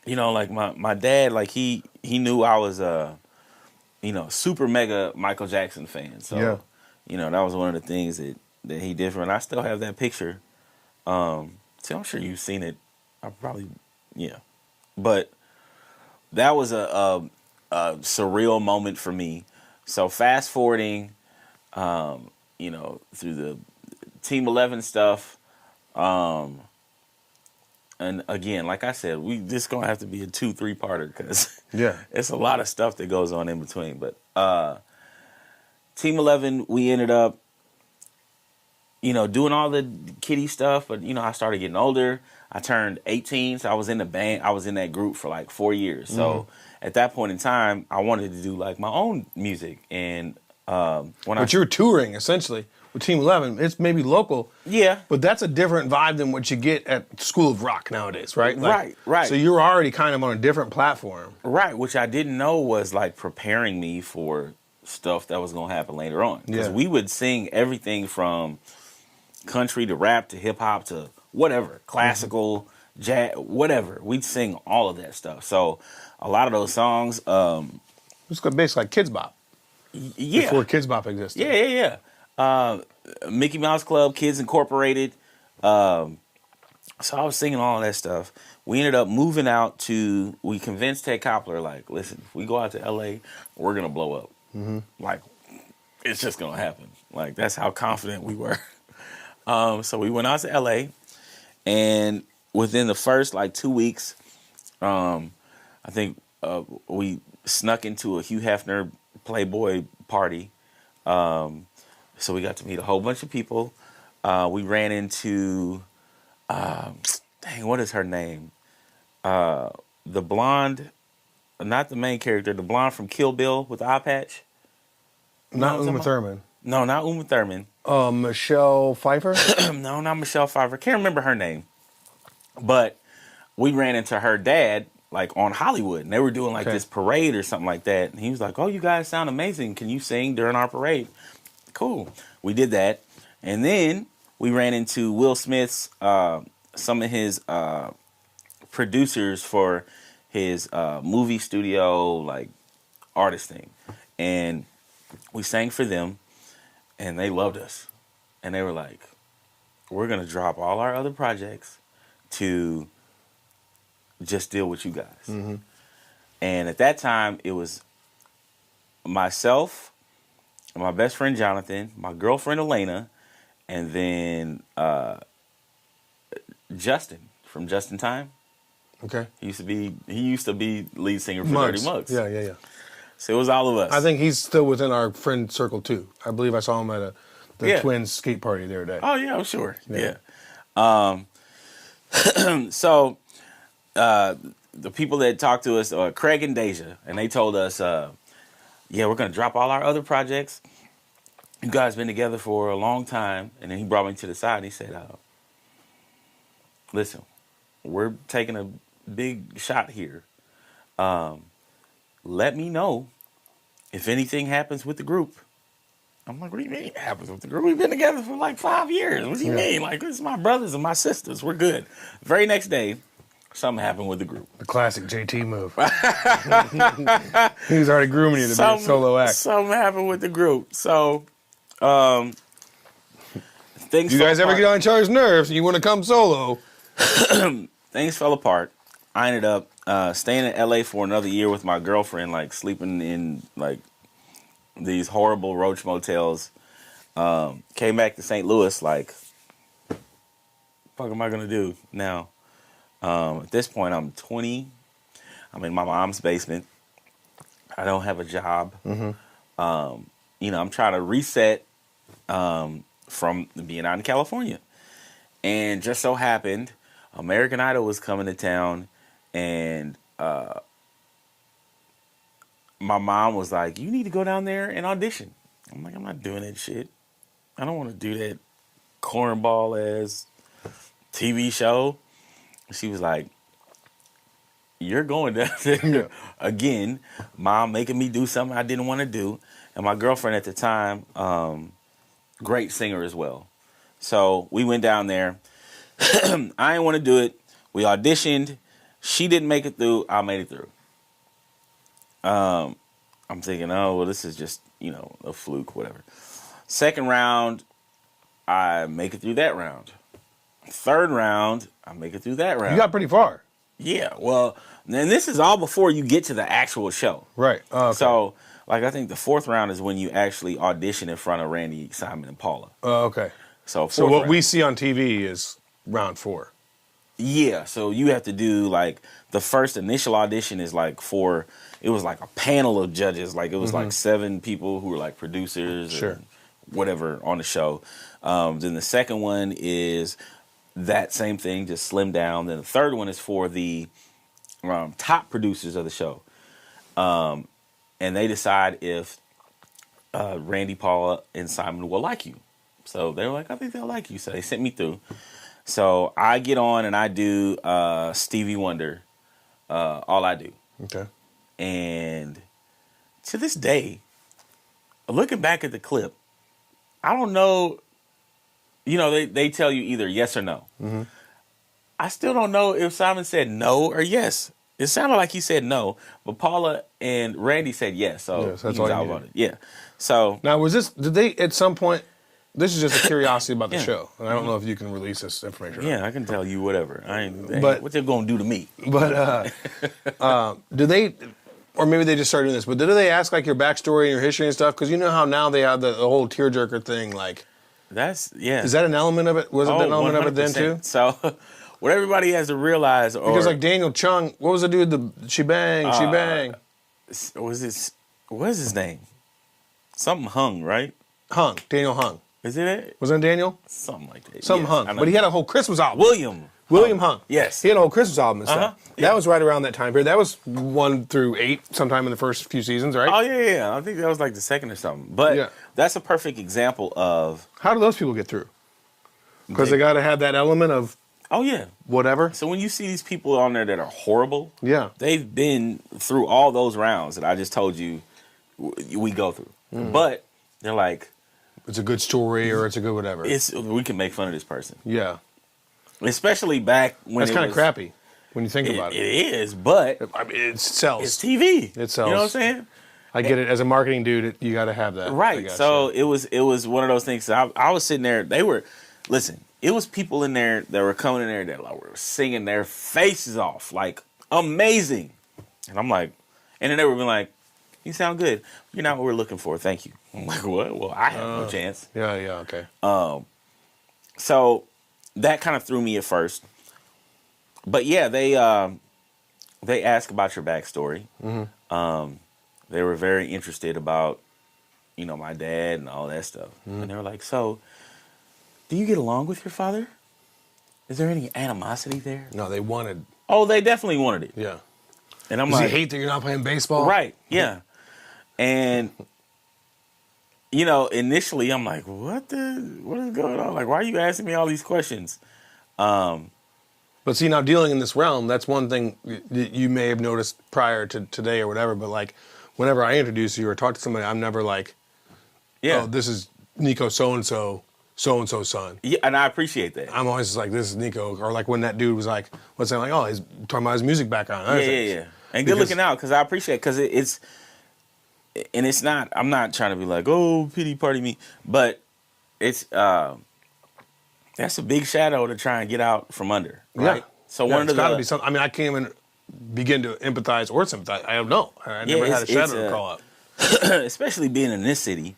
you know, like, my dad, like, he knew I was you know, super mega Michael Jackson fan. So, you know, that was one of the things that he did for me. And I still have that picture. So I'm sure you've seen it. I probably, But that was a surreal moment for me. So fast forwarding, you know, through the Team 11 stuff. And again, like I said, we just gonna have to be a 2-3 parter because it's a lot of stuff that goes on in between. But Team 11, we ended up, you know, doing all the kiddie stuff. But you know, I started getting older. I turned 18, so I was in the band. I was in that group for like 4 years. So at that point in time, I wanted to do like my own music. And but you're touring essentially with Team 11. It's maybe local. Yeah. But that's a different vibe than what you get at School of Rock nowadays, right? Like, right. So you're already kind of on a different platform. Right, which I didn't know was like preparing me for stuff that was going to happen later on. Because we would sing everything from country to rap to hip hop to whatever, classical, jazz, whatever. We'd sing all of that stuff. So a lot of those songs, It's basically like Kids Bop. Before Kids Bop existed. Yeah. Mickey Mouse Club, Kids Incorporated. So I was singing all of that stuff. We ended up moving out to, we convinced Ted Koppler, like, listen, if we go out to LA, we're going to blow up. Like, it's just going to happen. Like, that's how confident we were. So we went out to LA, and within the first, like, 2 weeks, I think we snuck into a Hugh Hefner Playboy party. So we got to meet a whole bunch of people. We ran into, what is her name? The blonde, not the main character, the blonde from Kill Bill with the eye patch. Not Uma Thurman. No, not Uma Thurman. Michelle Pfeiffer? No, not Michelle Pfeiffer. Can't remember her name. But we ran into her dad, like, on Hollywood. And they were doing, like, this parade or something like that. And he was like, oh, you guys sound amazing. Can you sing during our parade? Cool. We did that. And then we ran into Will Smith's, some of his producers for his movie studio, like, artist thing. And we sang for them. And they loved us. And they were like, we're going to drop all our other projects to just deal with you guys. And at that time, it was myself, my best friend Jonathan, my girlfriend Elena, and then Justin from Just in Time. Okay. He used to be lead singer for Dirty Mugs. Yeah. So it was all of us. I think he's still within our friend circle too. I believe I saw him at the Twins skate party the other day. Oh yeah, I'm sure. Yeah. So the people that talked to us are Craig and Deja, and they told us, we're going to drop all our other projects. You guys been together for a long time. And then he brought me to the side and he said, listen, we're taking a big shot here. Let me know if anything happens with the group. I'm like, what do you mean it happens with the group? We've been together for like 5 years. What do you mean? Like, this is my brothers and my sisters. We're good. Very next day, something happened with the group. The classic JT move. He was already grooming you to be a solo act. Something happened with the group. So, things You guys ever get on each other's nerves and you want to come solo? Things fell apart. I ended up staying in LA for another year with my girlfriend, like sleeping in like these horrible roach motels. Came back to St. Louis, like, fuck am I gonna do now? At this point, I'm 20. I'm in my mom's basement. I don't have a job. Mm-hmm. You know, I'm trying to reset from being out in California. And just so happened, American Idol was coming to town, and my mom was like, you need to go down there and audition. I'm like, I'm not doing that shit. I don't want to do that cornball ass TV show. She was like, you're going down there again. Mom making me do something I didn't want to do. And my girlfriend at the time, great singer as well. So we went down there. I didn't want to do it. We auditioned. She didn't make it through. I made it through. I'm thinking, oh, well, this is just, you know, a fluke, whatever. Second round, I make it through that round. Third round, I make it through that round. You got pretty far. Yeah, well, and this is all before you get to the actual show. Right. Oh, okay. So, like, I think the fourth round is when you actually audition in front of Randy, Simon, and Paula. Oh, okay. So what round. we see on TV is round 4. Yeah, so you have to do, like, the first initial audition is, like, it was like a panel of judges. Like, it was like 7 people who were, like, producers or whatever on the show. Then the second one is that same thing, just slimmed down. Then the third one is for the top producers of the show. And they decide if Randy, Paula, and Simon will like you. So they were like, I think they'll like you. So they sent me through. So I get on and I do Stevie Wonder, All I Do. Okay. And to this day, looking back at the clip, I don't know, you know, they tell you either yes or no. Mm-hmm. I still don't know if Simon said no or yes. It sounded like he said no, but Paula and Randy said yes. So yes, that's he was all out about it. Yeah. So now, did they at some point? This is just a curiosity about the show, and I don't know if you can release this information. Yeah, I can tell you whatever. But what they're gonna do to me? But do they, or maybe they just started doing this? But did they ask like your backstory and your history and stuff? Because you know how now they have the whole tearjerker thing. Like, that's Is that an element of it? Was it an element 100%. Of it then too? So, what everybody has to realize, because like Daniel Chung, what was the dude? The she bang. What is his name? Something Hung, right? Daniel Hung. Is it? Wasn't it Daniel? Something like that. Something Hung. But he had a whole Christmas album. William Hung. Yes. He had a whole Christmas album and stuff. Yeah. That was right around that time period. That was 1 through 8 sometime in the first few seasons, right? Oh, yeah. I think that was like the second or something. But that's a perfect example of... How do those people get through? Because they got to have that element of... Oh, yeah. Whatever. So when you see these people on there that are horrible, they've been through all those rounds that I just told you we go through. Mm. But they're like... It's a good story or it's a good whatever. We can make fun of this person. Yeah. Especially back when that's kind of crappy when you think about it. It is, but I mean, it sells. It's TV. It sells. You know what I'm saying? I get it. As a marketing dude, you got to have that. Right. So it was one of those things. I was sitting there. It was people in there that were coming in there that like, were singing their faces off, like amazing. And I'm like, and then they were like, you sound good. You're not what we're looking for. Thank you. I'm like, what? Well, I have no chance. Yeah, okay. So that kind of threw me at first. But yeah, they asked about your backstory. Mm-hmm. They were very interested about, you know, my dad and all that stuff. Mm-hmm. And they were like, so, do you get along with your father? Is there any animosity there? No, they wanted. Oh, they definitely wanted it. Yeah. And I'm Does like, he hate that you're not playing baseball? Right. Yeah. And, you know, initially I'm like, what is going on? Like, why are you asking me all these questions? But see, now dealing in this realm, that's one thing you may have noticed prior to today or whatever. But like, whenever I introduce you or talk to somebody, I'm never like, Yeah. oh, this is Nikko so-and-so's son. Yeah, and I appreciate that. I'm always just like, this is Nikko. Or like when that dude was like, what's that? Like, oh, he's talking about his music background. Yeah. And good looking out, because I appreciate it, because it's not, I'm not trying to be like, oh, pity party me, but it's, that's a big shadow to try and get out from under, right? Yeah. So It's got to be something. I mean, I can't even begin to empathize or sympathize. I don't know. I never had a shadow to call up. especially being in this city.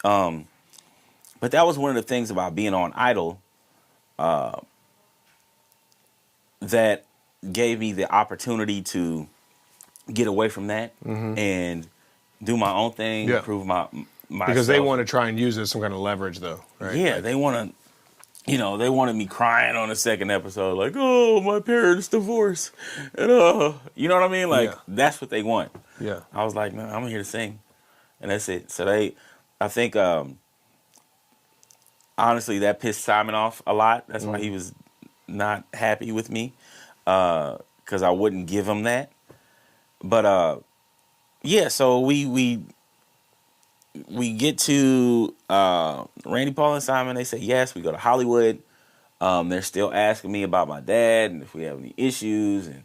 But that was one of the things about being on Idol that gave me the opportunity to get away from that and do my own thing, prove myself. Because they want to try and use it as some kind of leverage, though, right? Yeah, they want to, they wanted me crying on the second episode, like, oh, my parents divorced. And, you know what I mean? Like, that's what they want. Yeah. I was like, no, I'm here to sing. And that's it. So I think, honestly, that pissed Simon off a lot. That's why he was not happy with me, because I wouldn't give him that. But, yeah, so we get to Randy, Paul, and Simon. They say yes. We go to Hollywood. They're still asking me about my dad and if we have any issues. And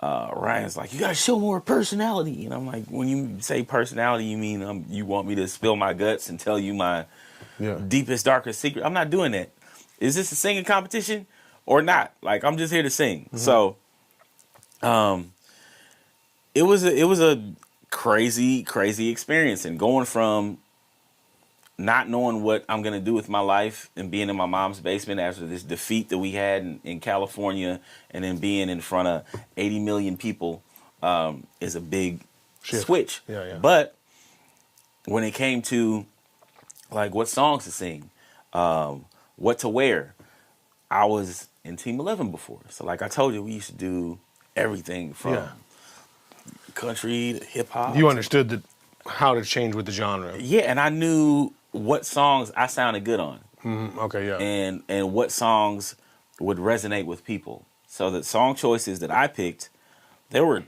Ryan's like, you got to show more personality. And I'm like, when you say personality, you mean you want me to spill my guts and tell you my deepest, darkest secret? I'm not doing that. Is this a singing competition or not? Like, I'm just here to sing. So it was a crazy experience, and going from not knowing what I'm going to do with my life and being in my mom's basement after this defeat that we had in California, and then being in front of 80 million people is a big switch. Yeah. But when it came to like what songs to sing, what to wear, I was in Team 11 before. So like I told you, we used to do everything from country to hip hop. You understood how to change with the genre. Yeah, and I knew what songs I sounded good on. Okay, yeah. And what songs would resonate with people. So the song choices that I picked, there were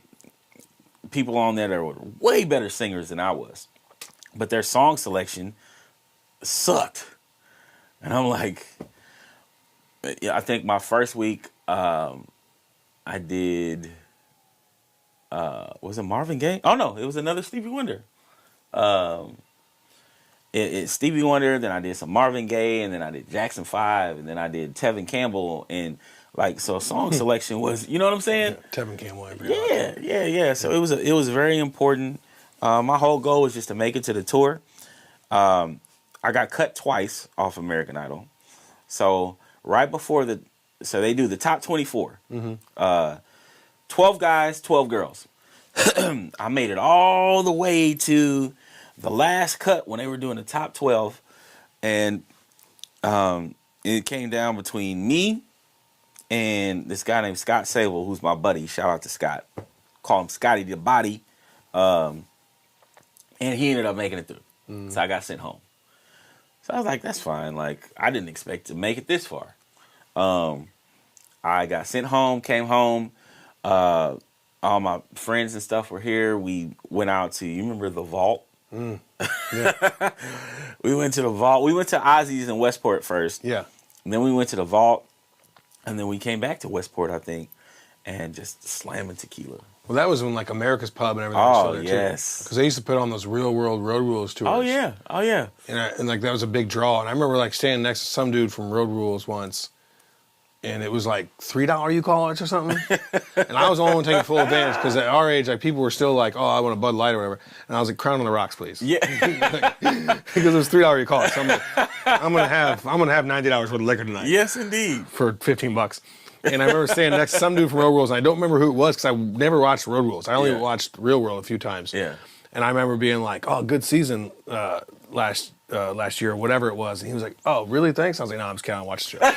people on there that were way better singers than I was. But their song selection sucked. And I'm like, I think my first week, I did, was it Marvin Gaye? Oh no, it was another Stevie Wonder. It's Stevie Wonder, then I did some Marvin Gaye, and then I did Jackson 5, and then I did Tevin Campbell, and like, so song selection was, you know what I'm saying? Yeah, Tevin Campbell. Yeah. So it was very important. My whole goal was just to make it to the tour. I got cut twice off American Idol. So right before so they do the top 24. 12 guys, 12 girls. I made it all the way to the last cut when they were doing the top 12. And it came down between me and this guy named Scott Sable, who's my buddy. Shout out to Scott. Call him Scotty the Body. And he ended up making it through. So I got sent home. So I was like, that's fine. Like, I didn't expect to make it this far. I got sent home, came home. All my friends and stuff were here. We went out to, you remember the Vault? Yeah. We went to the Vault. We went to Ozzy's in Westport first. Yeah. And then we went to the Vault. And then we came back to Westport, I think, and just slamming tequila. Well, that was when like America's Pub and everything. Oh, was yes. Because they used to put on those Real World Road Rules tours. Oh yeah. And like that was a big draw. And I remember like standing next to some dude from Road Rules once, and it was like $3 you call it or something. And I was the only one taking full advantage because at our age, like people were still like, oh, I want a Bud Light or whatever. And I was like, Crown on the Rocks, please. Yeah. Because it was $3 you call it. So I'm gonna have $90 worth of liquor tonight. Yes, indeed. For $15. And I remember standing next to some dude from Road Rules, and I don't remember who it was because I never watched Road Rules. I only watched Real World a few times. Yeah. And I remember being like, oh, good season last year, or whatever it was. And he was like, oh, really? Thanks? I was like, no, I'm just kidding. I watched the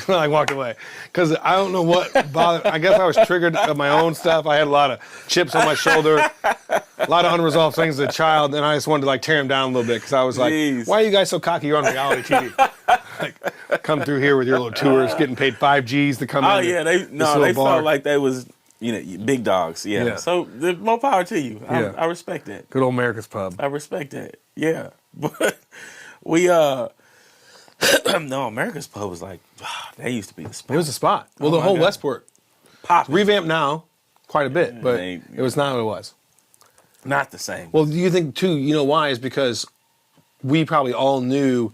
show. I walked away. Because I don't know what bothered. I guess I was triggered of my own stuff. I had a lot of chips on my shoulder, a lot of unresolved things as a child, and I just wanted to like tear him down a little bit because I was like, why are you guys so cocky? You're on reality TV. Like, come through here with your little tours, getting paid 5 G's to come in. Oh, yeah. They felt like they was, big dogs. Yeah. So more power to you. I respect that. Good old America's Pub. I respect that. Yeah. But we no, America's Pub was like that used to be the spot. It was a spot. Well, the whole God. Westport Poppin'. revamped now quite a bit, but it it was not what it was. Not the same. Well, do you think too? You know why? Is because we probably all knew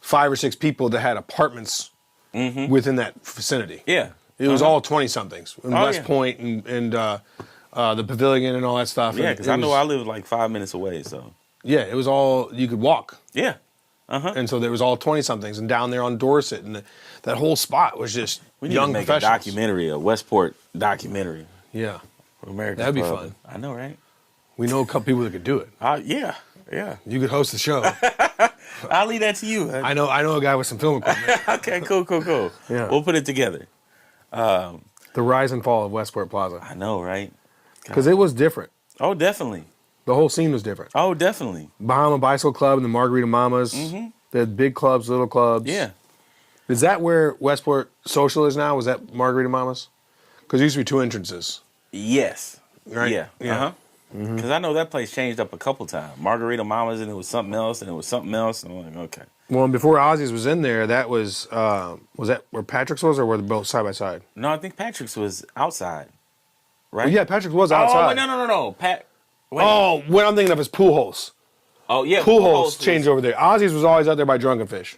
5 or 6 people that had apartments within that vicinity. Yeah. It was all 20-somethings in West yeah. Point and the Pavilion and all that stuff. Yeah, And because it I know was- I live like 5 minutes away, so. Yeah, it was all, you could walk. Yeah. And so there was all 20-somethings. And down there on Dorset, and that whole spot was just We need young to make a professionals. documentary, a Westport documentary. Yeah. For America's That'd be Pub. fun. I know, right? We know a couple people that could do it. Yeah. You could host the show. I'll leave that to you. I know a guy with some film equipment. Okay, cool. Yeah. We'll put it together. The rise and fall of Westport Plaza. I know, right? Because it was different. Oh, definitely. The whole scene was different. Oh, definitely. Bahama Bicycle Club and the Margarita Mamas. They had big clubs, little clubs. Yeah. Is that where Westport Social is now? Was that Margarita Mamas? Because there used to be 2 entrances. Yes. Right? Yeah. Yeah. Uh-huh. Because I know that place changed up a couple times. Margarita Mamas, and it was something else, and it was something else. And I'm like, okay. Well, and before Ozzy's was in there, that was that where Patrick's was, or were they both side by side? No, I think Patrick's was outside. Right? Well, yeah, Patrick's was outside. Oh, wait, no. Wait. Oh, what I'm thinking of is Pool Holes. Oh, yeah. Pool Holes was- changed over there. Ozzy's was always out there by Drunken Fish,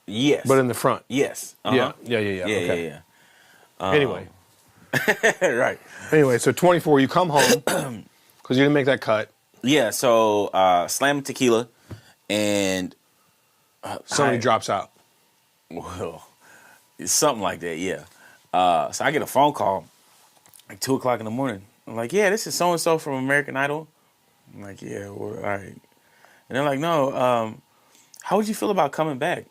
Yes. but in the front. Yes. Yeah. Yeah, Okay. yeah. Anyway, Right. so 24, you come home because you didn't make that cut. Yeah, so Slam Tequila, and Somebody drops out. well, it's something like that, yeah. So I get a phone call like 2 o'clock in the morning. I'm like, yeah, this is so and so from American Idol. I'm like, yeah, well, all right. And they're like, no, how would you feel about coming back?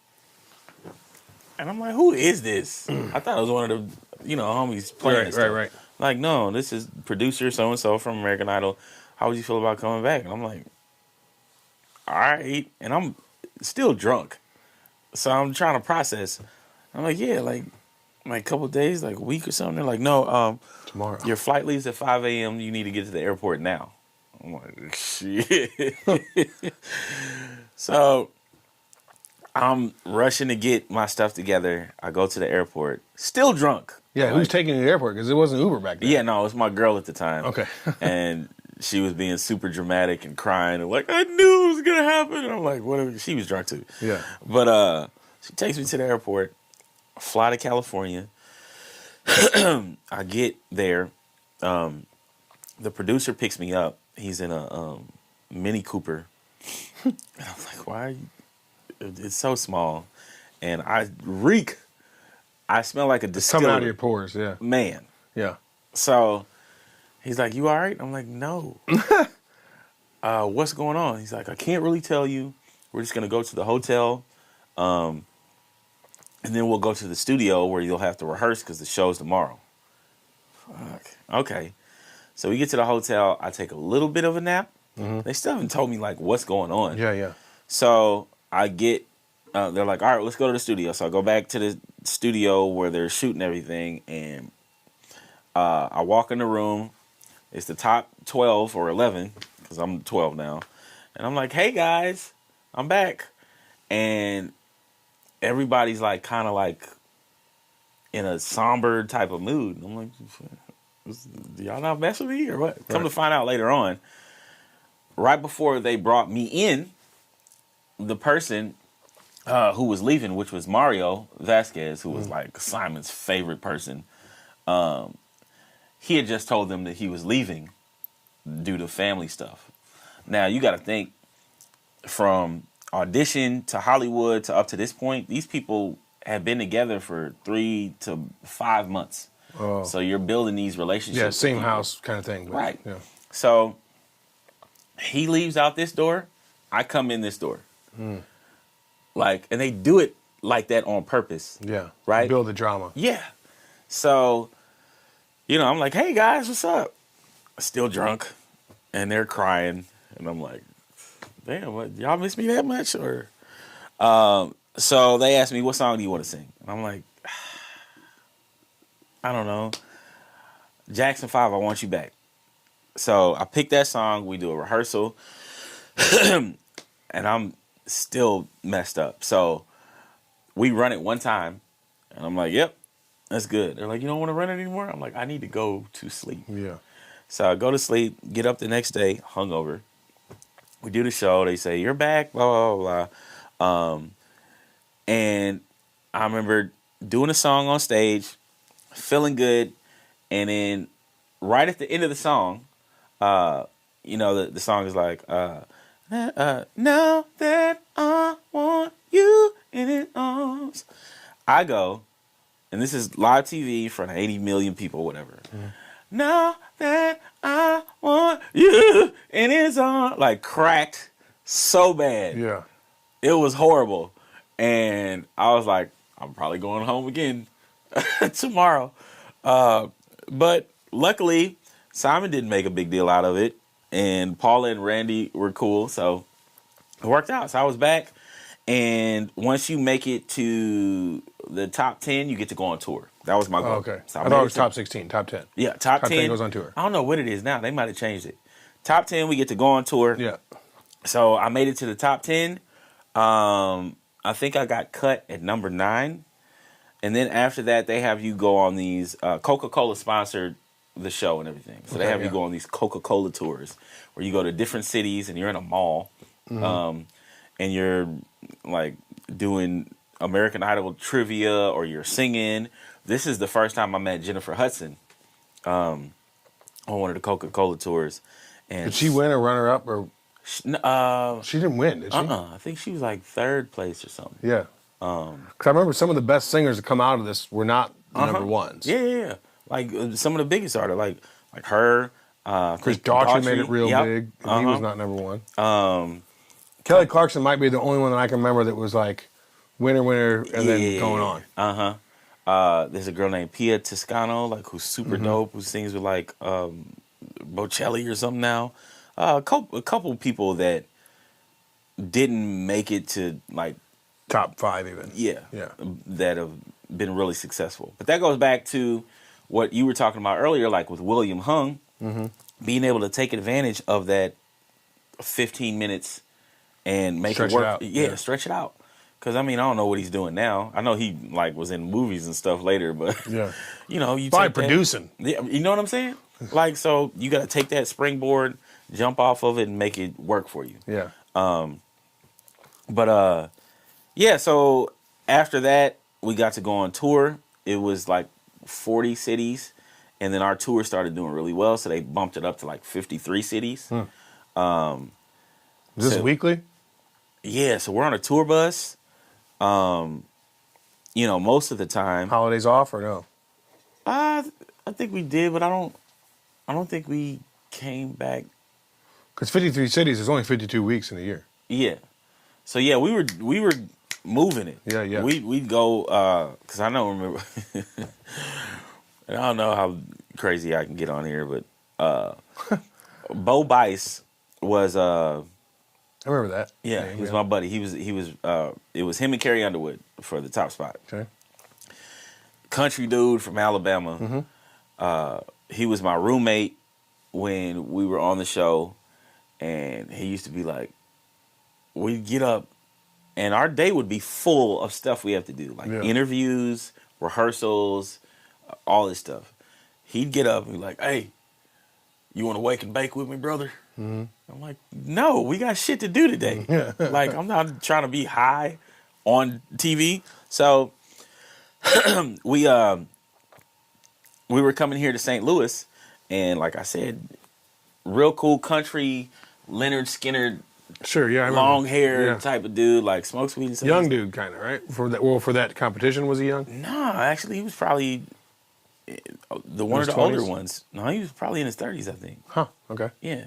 And I'm like, who is this? I thought it was one of the, homies playing. and stuff. Right. Like, no, this is producer so and so from American Idol. How would you feel about coming back? And I'm like, all right. And I'm still drunk, so I'm trying to process. I'm like, yeah, like a couple of days, like a week or something. They're like, no, Tomorrow. your flight leaves at 5 a.m. You need to get to the airport now. I'm like, shit. So I'm rushing to get my stuff together. I go to the airport, still drunk. Yeah, who's taking you to the airport? Because it wasn't Uber back then. Yeah, no, it was my girl at the time. Okay. And she was being super dramatic and crying and like, I knew it was gonna happen. And I'm like, whatever. She was drunk too. Yeah. But she takes me to the airport, fly to California. I get there. The producer picks me up. He's in a Mini Cooper. And I'm like, why are you? It's so small. And I reek. I smell like a distillery. Coming out of your pores, yeah. Man. Yeah. So he's like, you all right? I'm like, no. What's going on? He's like, I can't really tell you. We're just going to go to the hotel. And then we'll go to the studio where you'll have to rehearse because the show's tomorrow. Fuck. Okay. So we get to the hotel. I take a little bit of a nap. They still haven't told me, like, what's going on. Yeah. So I get, they're like, all right, let's go to the studio. So I go back to the studio where they're shooting everything, and I walk in the room. It's the top 12 or 11, because I'm 12 now. And I'm like, hey, guys, I'm back. And everybody's like, kind of like in a somber type of mood. And I'm like, do y'all not mess with me or what? Come to find out later on, right before they brought me in, the person who was leaving, which was Mario Vasquez, who was like Simon's favorite person, he had just told them that he was leaving due to family stuff. Now, you got to think, from audition to Hollywood to up to this point, these people have been together for 3 to 5 months. Oh. So you're building these relationships. Yeah, same with people. house kind of thing. But, Right. Yeah. So he leaves out this door. I come in this door. Like, and they do it like that on purpose. Yeah. Right? Build the drama. Yeah. So, I'm like, hey guys, what's up? Still drunk. And they're crying. And I'm like, damn, what, y'all miss me that much? Or so they asked me, what song do you want to sing? And I'm like, I don't know. Jackson 5, I Want You Back. So I picked that song. We do a rehearsal. and I'm still messed up. So we run it one time, and I'm like, yep, that's good. They're like, you don't want to run it anymore? I'm like, I need to go to sleep. Yeah. So I go to sleep, get up the next day, hungover. We do the show. They say, you're back, blah, blah, blah. And I remember doing a song on stage, feeling good, and then right at the end of the song, the song is like, now that I want you in his arms. I go, and this is live TV in front of 80 million people, whatever. Now that I want you in his arms. Like, cracked so bad. Yeah. It was horrible. And I was like, I'm probably going home again tomorrow. But luckily, Simon didn't make a big deal out of it. And Paula and Randy were cool. So it worked out. So I was back. And once you make it to the top 10, you get to go on tour. That was my goal. Oh, okay. So I thought it was top 16, top 10. Yeah, top 10 goes on tour. I don't know what it is now. They might have changed it. Top 10, we get to go on tour. Yeah. So I made it to the top 10. I think I got cut at number 9. And then after that, they have you go on these, Coca-Cola sponsored the show and everything. So they have you go on these Coca-Cola tours where you go to different cities and you're in a mall. And you're like doing American Idol trivia or you're singing. This is the first time I met Jennifer Hudson on one of the Coca-Cola tours. And Did she win or runner up or? She didn't win, did she? I think she was like 3rd place or something. Yeah. Because I remember some of the best singers that come out of this were not number ones. Yeah. Like some of the biggest artists, like her. Chris Daughtry made it real big. And he was not number one. Kelly Clarkson might be the only one that I can remember that was like winner, and then going on. There's a girl named Pia Toscano, like who's super dope, who sings with like Bocelli or something now. A couple people that didn't make it to like top 5 even. Yeah. Yeah. That have been really successful. But that goes back to what you were talking about earlier, like with William Hung, being able to take advantage of that 15 minutes and make Stretch it work. it out. Yeah, stretch it out. Because, I mean, I don't know what he's doing now. I know he, like, was in movies and stuff later, but, you know, you probably take that- producing. Yeah, you know what I'm saying? Like, so you got to take that springboard, jump off of it, and make it work for you. Yeah. Yeah, so after that, we got to go on tour. It was like 40 cities, and then our tour started doing really well, so they bumped it up to like 53 cities. Is this weekly? Yeah, so we're on a tour bus. You know, most of the time. Holidays off or no? I think we did, but I don't think we came back. Because 53 cities is only 52 weeks in a year. Yeah. So yeah, we were moving it. Yeah. We'd go because I don't remember. I don't know how crazy I can get on here, but Bo Bice was I remember that. yeah, he was my buddy. He was it was him and Carrie Underwood for the top spot. Okay. Country dude from Alabama. He was my roommate when we were on the show, and he used to be like, we'd get up, and our day would be full of stuff we have to do, like interviews, rehearsals, all this stuff. He'd get up and be like, hey, you want to wake and bake with me, brother? I'm like, no, we got shit to do today. Like, I'm not trying to be high on TV. So we were coming here to St. Louis, and like I said, real cool country, Leonard Skinner, sure, yeah, I long hair type of dude, like smokes weed and stuff. Young dude, kind of, right? For that competition, was he young? No, actually, he was probably one of the 20s? older ones. No, he was probably in his 30s, I think. Huh. Okay. Yeah.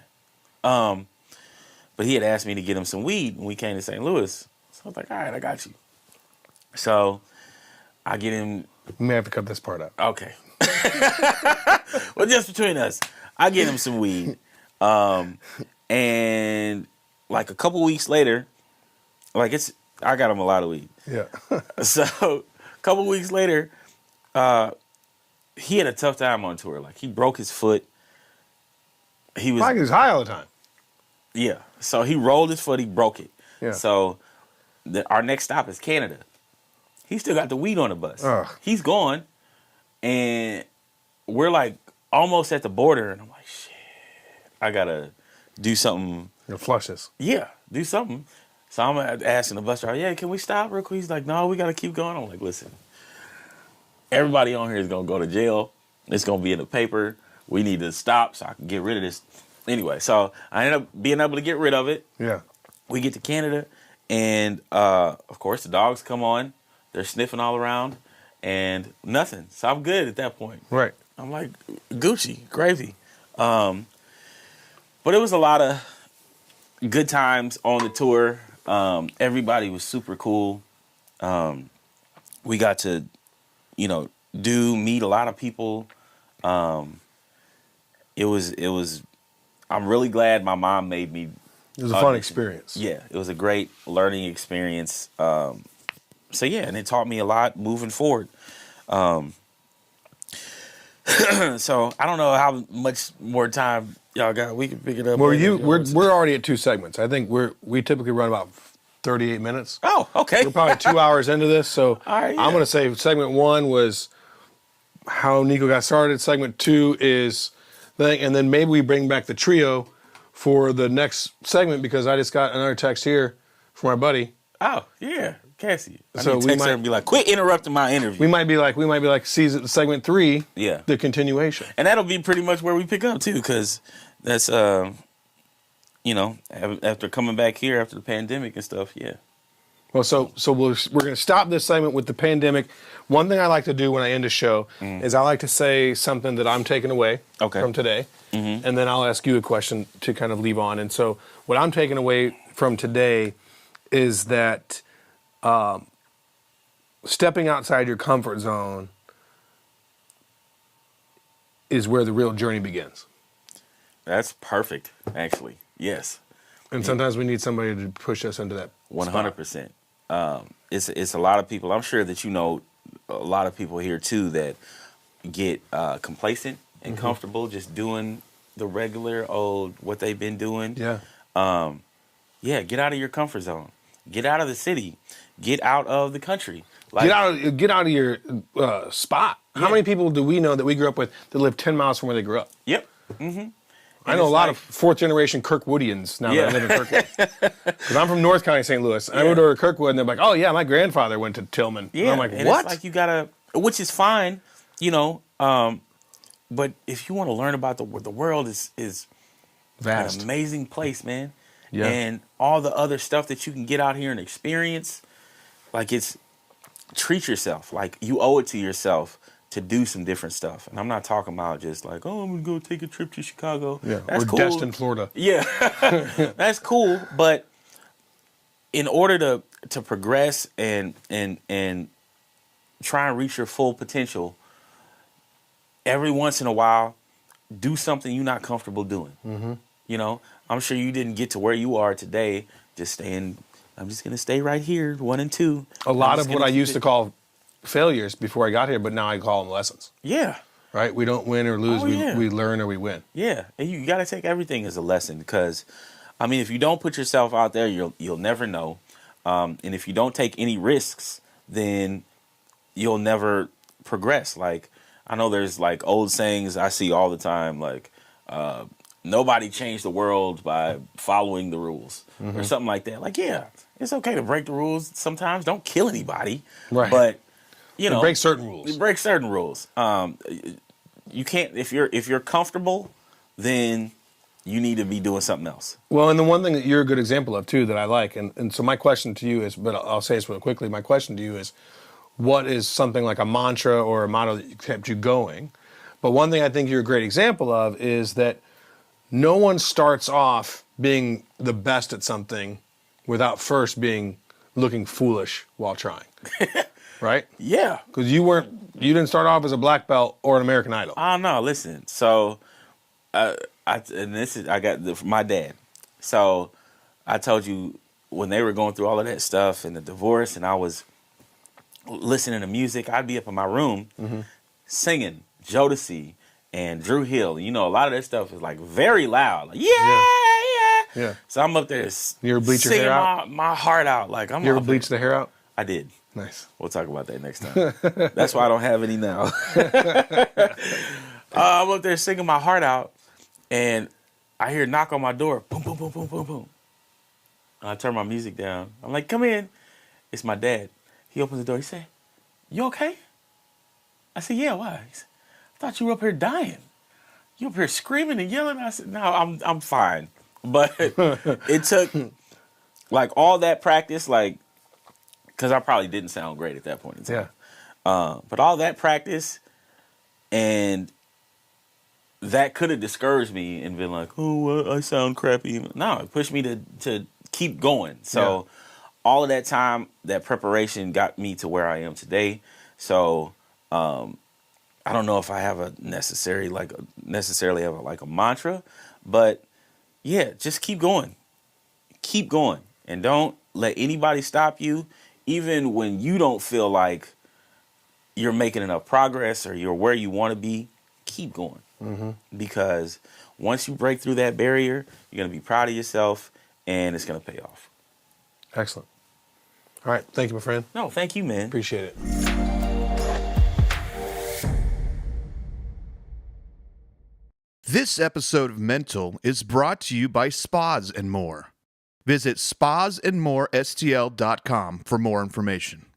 But he had asked me to get him some weed when we came to St. Louis. So I was like, all right, I got you. So I get him. We may have to cut this part out. Okay. Well, just between us, I get him some weed. And like a couple weeks later, I got him a lot of weed. Yeah. So a couple weeks later, he had a tough time on tour. Like, he broke his foot. He was Mike is high all the time. Yeah. So he rolled his foot, he broke it. Yeah. So our next stop is Canada. He still got the weed on the bus. Ugh. He's gone, and we're like almost at the border, and I'm like, shit, I gotta do something. You know, flush this. Yeah, do something. So I'm asking the bus driver, yeah, can we stop real quick? He's like, no, we gotta keep going. I'm like, listen, everybody on here is gonna go to jail. It's gonna be in the paper. We need to stop so I can get rid of this. Anyway, so I ended up being able to get rid of it. Yeah. We get to Canada, and of course the dogs come on. They're sniffing all around, and nothing. So I'm good at that point. Right. I'm like, Gucci, gravy. But it was a lot of good times on the tour. Everybody was super cool. We got to, meet a lot of people. It was. I'm really glad my mom made me. It was a fun experience. Yeah, it was a great learning experience. So yeah, and it taught me a lot moving forward. So I don't know how much more time y'all got. We can pick it up. We're already at 2 segments. I think we typically run about 38 minutes. Oh, okay. We're probably 2 hours into this, so All right, yeah. I'm going to say segment 1 was how Nikko got started. Segment 2 is and then maybe we bring back the trio for the next segment because I just got another text here from our buddy. Oh yeah, Cassie. So we might be like, quit interrupting my interview. We might be like season segment 3. Yeah, the continuation, and that'll be pretty much where we pick up too, because that's after coming back here after the pandemic and stuff. Yeah. Well, so we're going to stop this segment with the pandemic. One thing I like to do when I end a show is I like to say something that I'm taking away from today, and then I'll ask you a question to kind of leave on. And so what I'm taking away from today is that stepping outside your comfort zone is where the real journey begins. That's perfect, actually. Yes. And sometimes we need somebody to push us into that 100%. It's a lot of people. I'm sure that a lot of people here too that get complacent and comfortable just doing the regular old what they've been doing. Yeah. Get out of your comfort zone. Get out of the city. Get out of the country. Get out of your spot. How many people do we know that we grew up with that live 10 miles from where they grew up? Yep. Mm-hmm. I know a lot of 4th generation Kirkwoodians now that I live in Kirkwood. Because I'm from North County, St. Louis. I moved over to Kirkwood, and they're like, oh, yeah, my grandfather went to Tillman. Yeah. And I'm like, and what? It's like you gotta, which is fine, but if you want to learn about the world is Vast. an amazing place, man. Yeah. And all the other stuff that you can get out here and experience, treat yourself. Like, you owe it to yourself to do some different stuff. And I'm not talking about just like, oh, I'm going to go take a trip to Chicago. Yeah, that's or cool. Destin, Florida. Yeah, that's cool. But in order to progress and try and reach your full potential, every once in a while, do something you're not comfortable doing. Mm-hmm. I'm sure you didn't get to where you are today just staying. I'm just going to stay right here, 1 and 2. A lot of what I used to call failures before I got here, but now I call them lessons. Yeah. Right? We don't win or lose. We learn or we win. Yeah. And you got to take everything as a lesson because, if you don't put yourself out there, you'll never know. And if you don't take any risks, then you'll never progress. Like, I know there's like old sayings I see all the time, like, nobody changed the world by following the rules or something like that. Like, yeah, it's okay to break the rules sometimes. Don't kill anybody. Right. But, break certain rules. Break certain rules. You can't, if you're comfortable, then you need to be doing something else. Well, and the one thing that you're a good example of, too, that I like, and so my question to you is, but I'll say this real quickly, my question to you is, what is something like a mantra or a motto that kept you going? But one thing I think you're a great example of is that no one starts off being the best at something without first looking foolish while trying. Right? Yeah. Because you didn't start off as a black belt or an American Idol. Oh no, listen. So, I got my dad. So, I told you when they were going through all of that stuff and the divorce, and I was listening to music, I'd be up in my room singing Jodeci and Drew Hill. A lot of that stuff is like very loud. Like, yeah. Yeah. So I'm up there You ever bleach your singing hair out? my heart out. Like I'm You ever up bleach there. the hair out? I did. Nice. We'll talk about that next time. That's why I don't have any now. I'm up there singing my heart out, and I hear a knock on my door. Boom, boom, boom, boom, boom, boom. And I turn my music down. I'm like, come in. It's my dad. He opens the door. He said, you okay? I said, yeah, why? He said, I thought you were up here dying. You up here screaming and yelling? I said, no, I'm fine. But it took like all that practice, like, because I probably didn't sound great at that point in time. Yeah. But all that practice, and that could have discouraged me and been like, oh, I sound crappy. No, it pushed me to keep going. So all of that time, that preparation got me to where I am today. So I don't know if I have a necessarily have a mantra, but yeah, just keep going. Keep going. And don't let anybody stop you, even when you don't feel like you're making enough progress or you're where you want to be. Keep going. Because once you break through that barrier, you're going to be proud of yourself and it's going to pay off. Excellent. All right. Thank you, my friend. No, thank you, man. Appreciate it. This episode of Mental is brought to you by Spas and More. Visit spasandmorestl.com for more information.